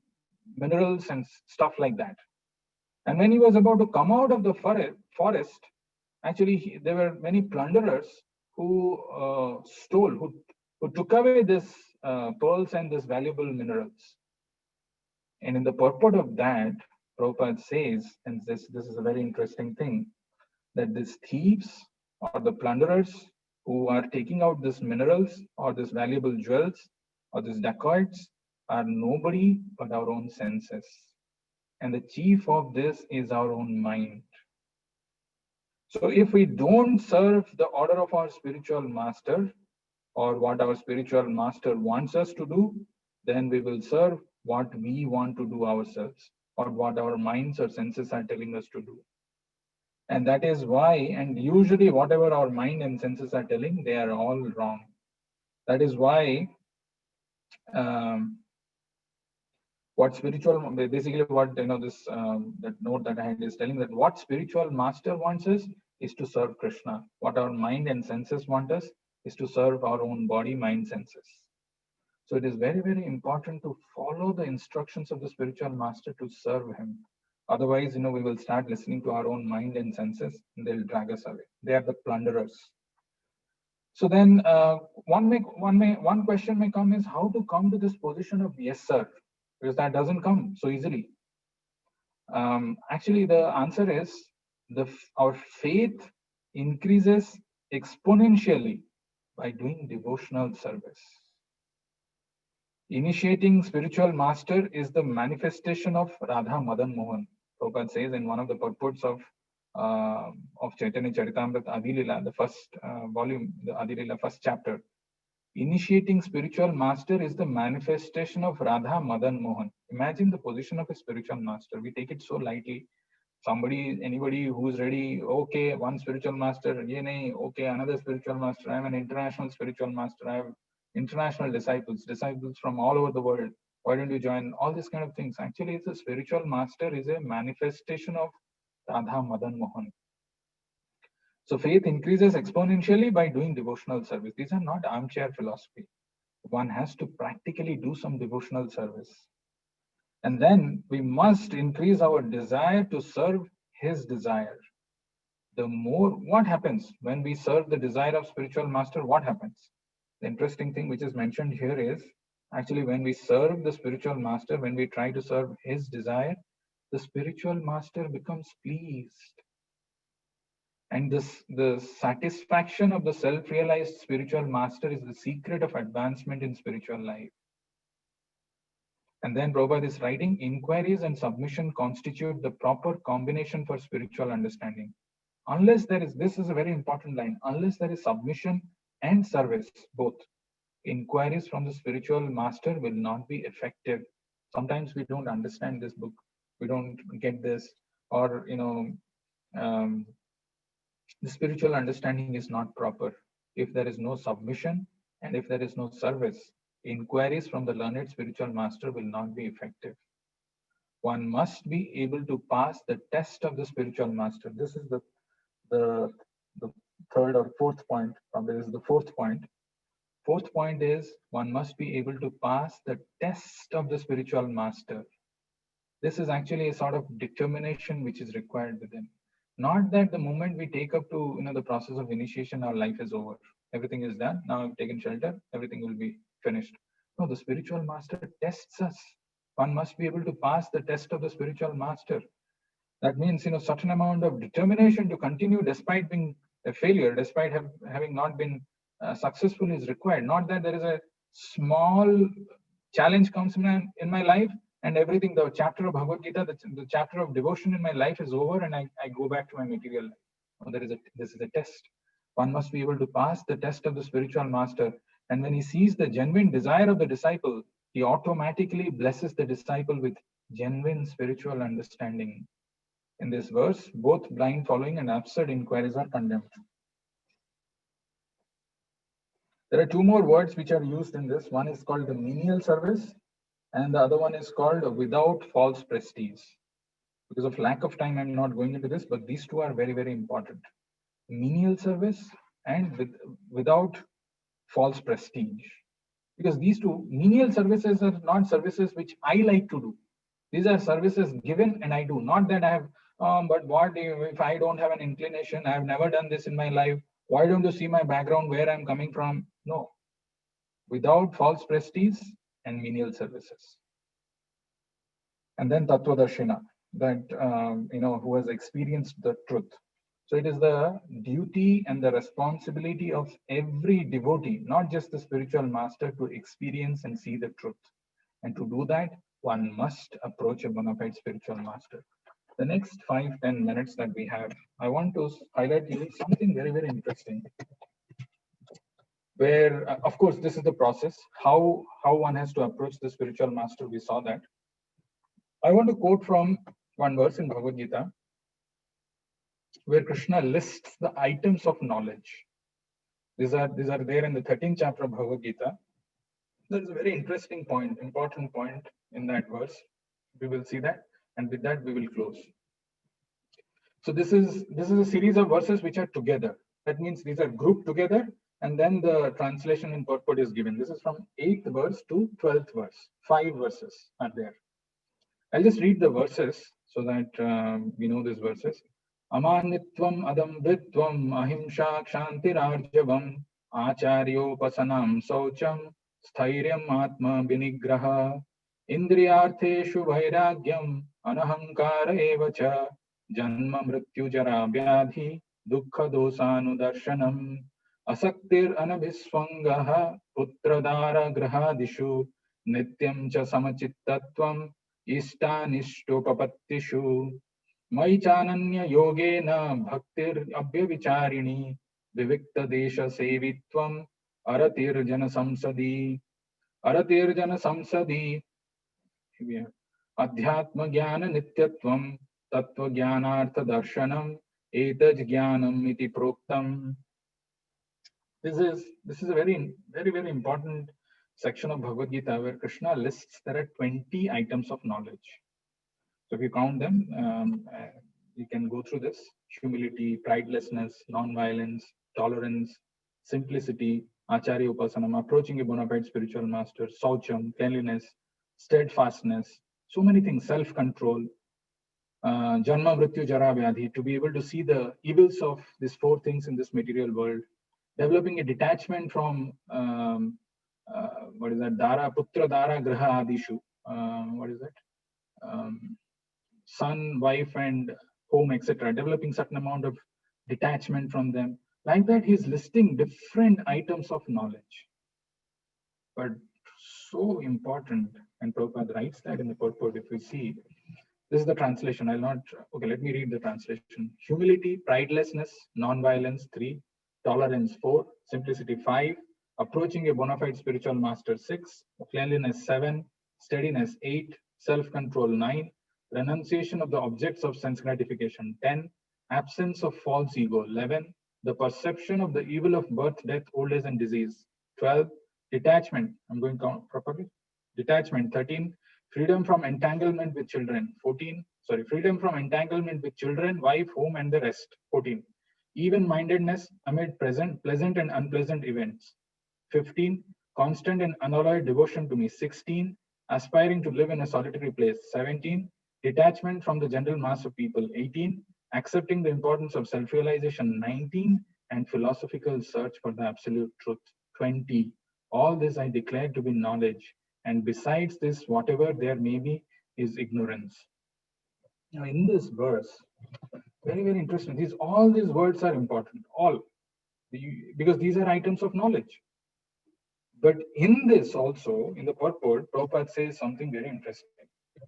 minerals and stuff like that. And when he was about to come out of the forest, actually there were many plunderers who stole, who took away this pearls and this valuable minerals. And in the purport of that, Prabhupada says, and this is a very interesting thing, that these thieves or the plunderers who are taking out these minerals or these valuable jewels or these dacoits are nobody but our own senses. And the chief of this is our own mind. So if we don't serve the order of our spiritual master or what our spiritual master wants us to do, then we will serve what we want to do ourselves or what our minds or senses are telling us to do. And that is why, and usually whatever our mind and senses are telling, they are all wrong. That is why what spiritual, basically what, this that note that I had is telling that what spiritual master wants us is to serve Krishna. What our mind and senses want us is to serve our own body, mind, senses. So it is very, very important to follow the instructions of the spiritual master to serve him. Otherwise, we will start listening to our own mind and senses and they'll drag us away. They are the plunderers. So then one question may come is how to come to this position of yes, sir, because that doesn't come so easily. Actually, the answer is our faith increases exponentially by doing devotional service. Initiating spiritual master is the manifestation of Radha Madan Mohan. Prabhupada says in one of the purports of Chaitanya Charitamrita Adilila, the first volume, the Adilila first chapter. Initiating spiritual master is the manifestation of Radha Madan Mohan. Imagine the position of a spiritual master. We take it so lightly. Anybody who's ready, okay, one spiritual master, okay, another spiritual master. I'm an international spiritual master. I have international disciples from all over the world. Why don't you join? All these kind of things. Actually, it's a spiritual master is a manifestation of Radha Madan Mohan. So faith increases exponentially by doing devotional service. These are not armchair philosophy. One has to practically do some devotional service. And then we must increase our desire to serve his desire. The more, what happens when we serve the desire of spiritual master? What happens? The interesting thing which is mentioned here is actually when we serve the spiritual master, when we try to serve his desire, the spiritual master becomes pleased. And the satisfaction of the self-realized spiritual master is the secret of advancement in spiritual life. And then Prabhupada is writing, inquiries and submission constitute the proper combination for spiritual understanding. Unless there is, this is a very important line, unless there is submission and service, both, inquiries from the spiritual master will not be effective. Sometimes we don't understand this book, we don't get this, or the spiritual understanding is not proper. If there is no submission and if there is no service, inquiries from the learned spiritual master will not be effective. One must be able to pass the test of the spiritual master. This is the third or fourth point. Probably this is the fourth point. Fourth point is one must be able to pass the test of the spiritual master. This is actually a sort of determination which is required within. Not that the moment we take up to the process of initiation, our life is over. Everything is done. Now I've taken shelter. Everything will be finished. No, the spiritual master tests us. One must be able to pass the test of the spiritual master. That means certain amount of determination to continue despite being a failure, despite having not been successful is required. Not that there is a small challenge comes in my life and everything, the chapter of Bhagavad Gita, the chapter of devotion in my life is over and I go back to my material life. No, this is a test. One must be able to pass the test of the spiritual master. And when he sees the genuine desire of the disciple, he automatically blesses the disciple with genuine spiritual understanding. In this verse, both blind following and absurd inquiries are condemned. There are two more words which are used in this. One is called the menial service, and the other one is called without false prestige. Because of lack of time, I'm not going into this, but these two are very, very important. Menial service and without false prestige. Because these two menial services are not services which I like to do. These are services given and I do. Not that I have, but what if I don't have an inclination? I have never done this in my life. Why don't you see my background, where I'm coming from? No. Without false prestige and menial services. And then Tattvadarshina, that who has experienced the truth. So it is the duty and the responsibility of every devotee, not just the spiritual master, to experience and see the truth. And to do that, one must approach a bona fide spiritual master. The next 5-10 minutes that we have, I want to highlight you something very, very interesting. Where, of course, this is the process, how one has to approach the spiritual master. We saw that. I want to quote from one verse in Bhagavad Gita, where Krishna lists the items of knowledge. These are there in the 13th chapter of Bhagavad Gita. There is a very interesting point, important point in that verse. We will see that, and with that we will close. So this is a series of verses which are together. That means these are grouped together, and then the translation in purport is given. This is from 8th verse to 12th verse. 5 verses are there. I'll just read the verses so that we know these verses. Amanitvam adambritvam ahimsa kshantirarjavam acharyopasanam saucham स्थैर्यम् आत्म विनिग्रह इन्द्रियार्थेषु वैराग्यम् अनहंकार एव च जन्म मृत्यु जरा व्याधि दुःख दोषानुदर्शनम् असक्तिरनभिस्वङ्गः पुत्रदार गृहादिषु नित्यं च समचित्तत्वम् इष्टानिष्टोपपत्तिषु मयि चानन्य योगेन भक्तिरव्यविचारिणी विविक्त देश सेवित्वम् अरतिर्जन संसदी अध्यात्म ज्ञान नित्यत्वम् तत्व ज्ञानार्थ दर्शनम् एतज् ज्ञानम् इति प्रोक्तम्. This is a very, very, very important section of Bhagavad Gita where Krishna lists there are 20 items of knowledge. So if you count them, You can go through this: humility, pridelessness, non-violence, tolerance, simplicity, acharya upasanam, approaching a bona fide spiritual master, saucham, cleanliness, steadfastness, so many things, self-control, janma, mrityu, jara, vyadhi, to be able to see the evils of these four things in this material world, developing a detachment from what is that? Dara, putra, dara, graha, adishu. What is that? Son, wife, and home, etc. Developing certain amount of detachment from them. Like that, he's listing different items of knowledge. But so important, and Prabhupada writes that in the purport, if we see, this is the translation. I'll not, okay, let me read the translation. Humility, pridelessness, non-violence, 3, tolerance, 4, simplicity, 5, approaching a bona fide spiritual master, 6, cleanliness, 7, steadiness, 8, self-control, 9, renunciation of the objects of sense gratification, 10, absence of false ego, 11, the perception of the evil of birth, death, old age, and disease, 12, detachment, I'm going to count properly, detachment, 13, freedom from entanglement with children, 14, freedom from entanglement with children, wife, home, and the rest, 14. Even-mindedness amid pleasant and unpleasant events, 15. Constant and unalloyed devotion to me, 16. Aspiring to live in a solitary place, 17. Detachment from the general mass of people, 18. Accepting the importance of self-realization, 19. And philosophical search for the absolute truth, 20. All this I declare to be knowledge. And besides this, whatever there may be is ignorance. Now, in this verse, very, very interesting. All these words are important, all, because these are items of knowledge. But in this also, in the purport, Prabhupada says something very interesting.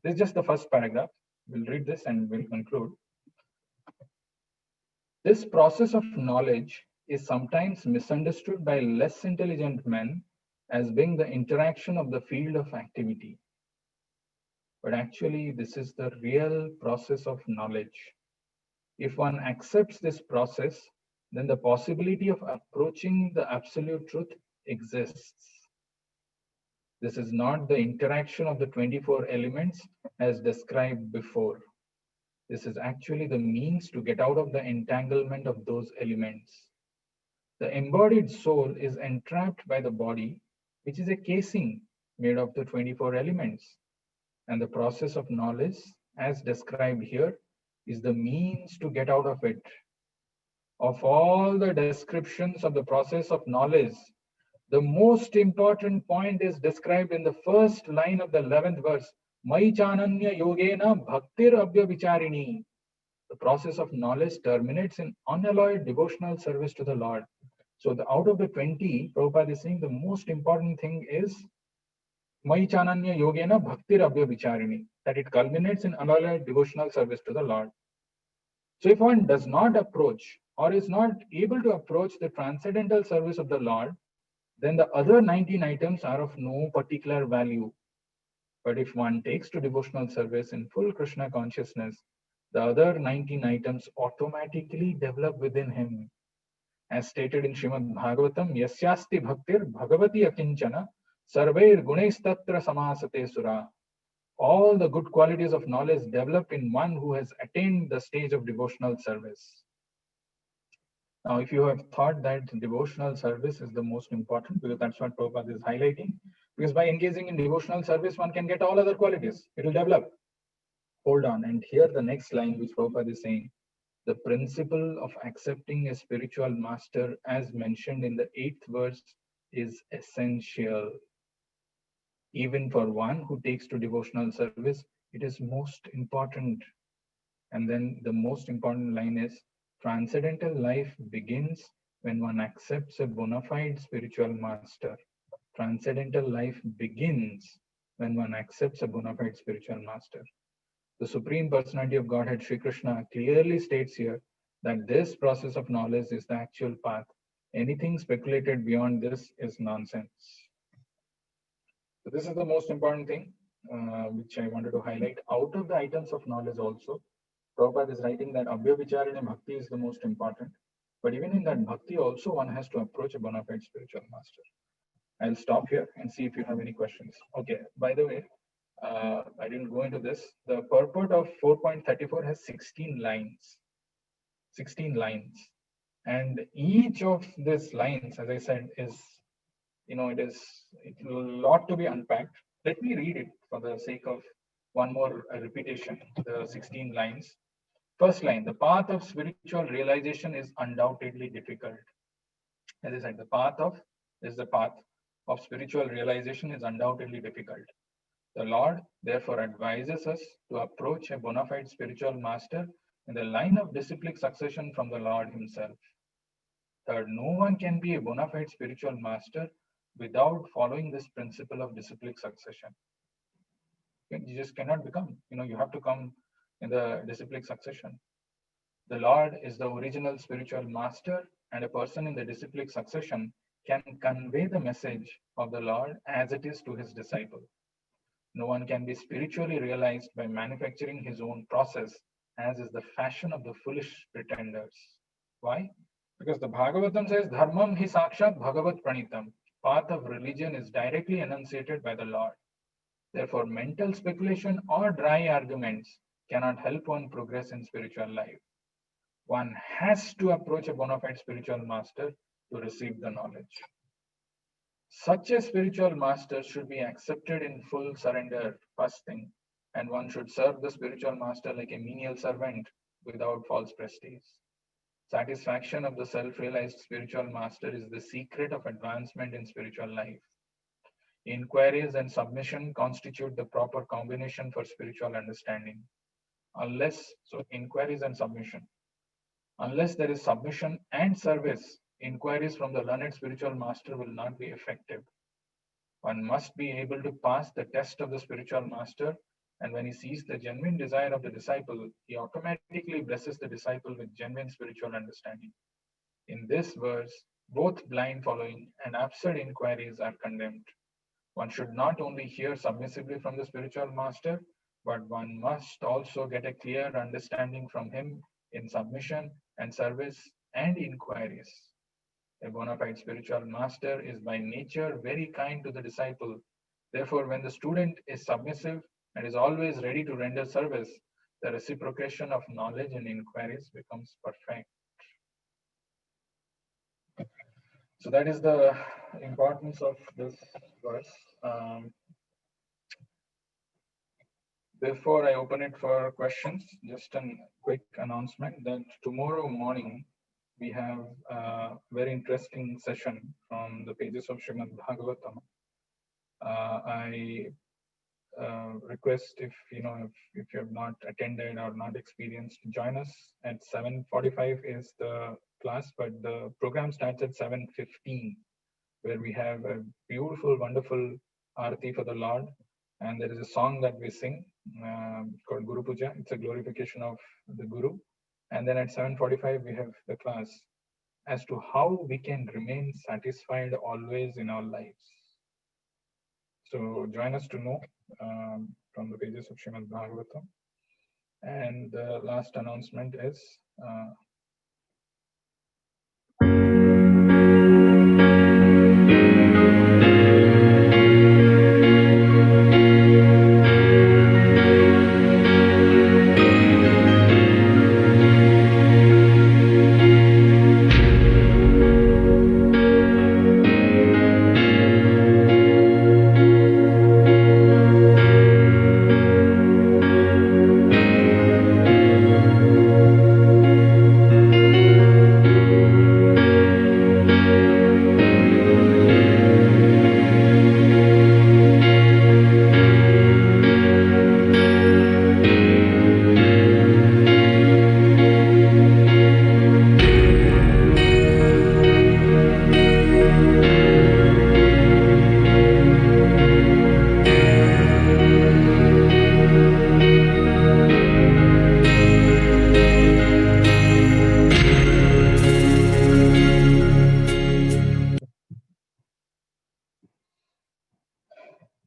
This is just the first paragraph. We'll read this and we'll conclude. This process of knowledge is sometimes misunderstood by less intelligent men as being the interaction of the field of activity. But actually, this is the real process of knowledge. If one accepts this process, then the possibility of approaching the absolute truth exists. This is not the interaction of the 24 elements as described before. This is actually the means to get out of the entanglement of those elements. The embodied soul is entrapped by the body, which is a casing made of the 24 elements. And the process of knowledge, as described here, is the means to get out of it. Of all the descriptions of the process of knowledge, the most important point is described in the first line of the 11th verse. Mai chananya yogena bhaktir abhya vicharini. The process of knowledge terminates in unalloyed devotional service to the Lord. So out of the 20, Prabhupada is saying the most important thing is Mai chananya yogena bhaktir abhya vicharini, that it culminates in unalloyed devotional service to the Lord. So if one does not approach or is not able to approach the transcendental service of the Lord, then the other 19 items are of no particular value. But if one takes to devotional service in full Krishna consciousness, the other 19 items automatically develop within him. As stated in Srimad Bhagavatam, Yasyasti Bhaktir Bhagavati Akinchana Sarvair Gunestatra Samasate Sura. All the good qualities of knowledge develop in one who has attained the stage of devotional service. Now, if you have thought that devotional service is the most important, because that's what Prabhupada is highlighting, because by engaging in devotional service, one can get all other qualities. It will develop. Hold on. And here the next line, which Prabhupada is saying, the principle of accepting a spiritual master, as mentioned in the 8th verse, is essential. Even for one who takes to devotional service, it is most important. And then the most important line is, transcendental life begins when one accepts a bona fide spiritual master. Transcendental life begins when one accepts a bona fide spiritual master. The Supreme Personality of Godhead, Sri Krishna, clearly states here that this process of knowledge is the actual path. Anything speculated beyond this is nonsense. So this is the most important thing which I wanted to highlight. Out of the items of knowledge also, Prabhupada is writing that Abhya Vicharana Bhakti is the most important. But even in that Bhakti also, one has to approach a bona fide spiritual master. I'll stop here and see if you have any questions. Okay, by the way, I didn't go into this. The purport of 4.34 has 16 lines. 16 lines. And each of these lines, as I said, is, it's a lot to be unpacked. Let me read it for the sake of one more repetition, the 16 lines. First line, the path of spiritual realization is undoubtedly difficult. As I said, the path of spiritual realization is undoubtedly difficult. The Lord therefore advises us to approach a bona fide spiritual master in the line of disciplic succession from the Lord himself. Third, no one can be a bona fide spiritual master without following this principle of disciplic succession. You just cannot become, you have to come in the disciplic succession. The Lord is the original spiritual master, and a person in the disciplic succession can convey the message of the Lord as it is to his disciple. No one can be spiritually realized by manufacturing his own process, as is the fashion of the foolish pretenders. Why? Because the Bhagavatam says, Dharmam hi sakshat bhagavat pranitam. Path of religion is directly enunciated by the Lord. Therefore, mental speculation or dry arguments cannot help one progress in spiritual life. One has to approach a bona fide spiritual master to receive the knowledge. Such a spiritual master should be accepted in full surrender, first thing, and one should serve the spiritual master like a menial servant without false prestige. Satisfaction of the self-realized spiritual master is the secret of advancement in spiritual life. Inquiries and submission constitute the proper combination for spiritual understanding. Inquiries and submission. Unless there is submission and service, inquiries from the learned spiritual master will not be effective. One must be able to pass the test of the spiritual master, and when he sees the genuine desire of the disciple, he automatically blesses the disciple with genuine spiritual understanding. In this verse, both blind following and absurd inquiries are condemned. One should not only hear submissively from the spiritual master, but one must also get a clear understanding from him in submission and service and inquiries. A bona fide spiritual master is by nature very kind to the disciple. Therefore, when the student is submissive and is always ready to render service, the reciprocation of knowledge and inquiries becomes perfect. So that is the importance of this verse. Before I open it for questions, just a quick announcement that tomorrow morning we have a very interesting session from the pages of Srimad Bhagavatam. I request if you have not attended or not experienced, join us at 7:45 is the class, but the program starts at 7:15, where we have a beautiful, wonderful Aarti for the Lord. And there is a song that we sing called Guru Puja. It's a glorification of the Guru. And then at 7:45, we have the class as to how we can remain satisfied always in our lives. So join us to know from the pages of Srimad Bhagavatam. And the last announcement is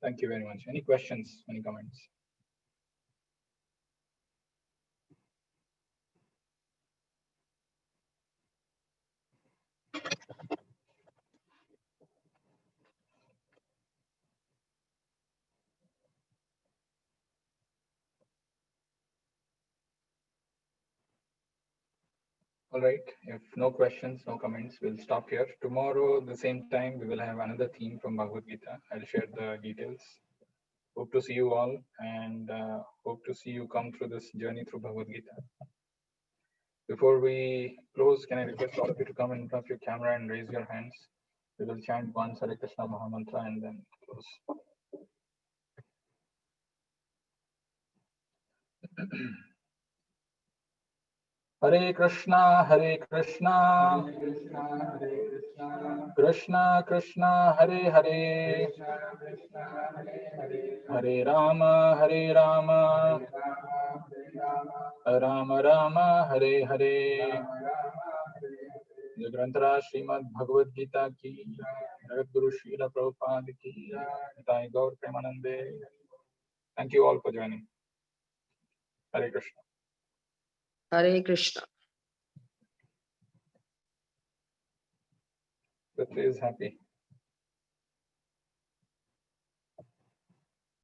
thank you very much. Any questions, any comments? All right. If no questions, no comments, we'll stop here. Tomorrow, the same time, we will have another theme from Bhagavad Gita. I'll share the details. Hope to see you all, and hope to see you come through this journey through Bhagavad Gita. Before we close, can I request all of you to come in front of your camera and raise your hands? We will chant once Hare Krishna Mahamantra and then close. Hare Krishna, Hare Krishna, Krishna Krishna, Hare Hare, Hare Rama, Hare Rama, Rama Rama, Hare Hare. Grantara Srimad Bhagavad Gita ki, Jagat Guru Srila Prabhupada ki, Nitai Gaur Premanande. Thank you all for joining. Hare Krishna. Hare Krishna. Prithvi is happy.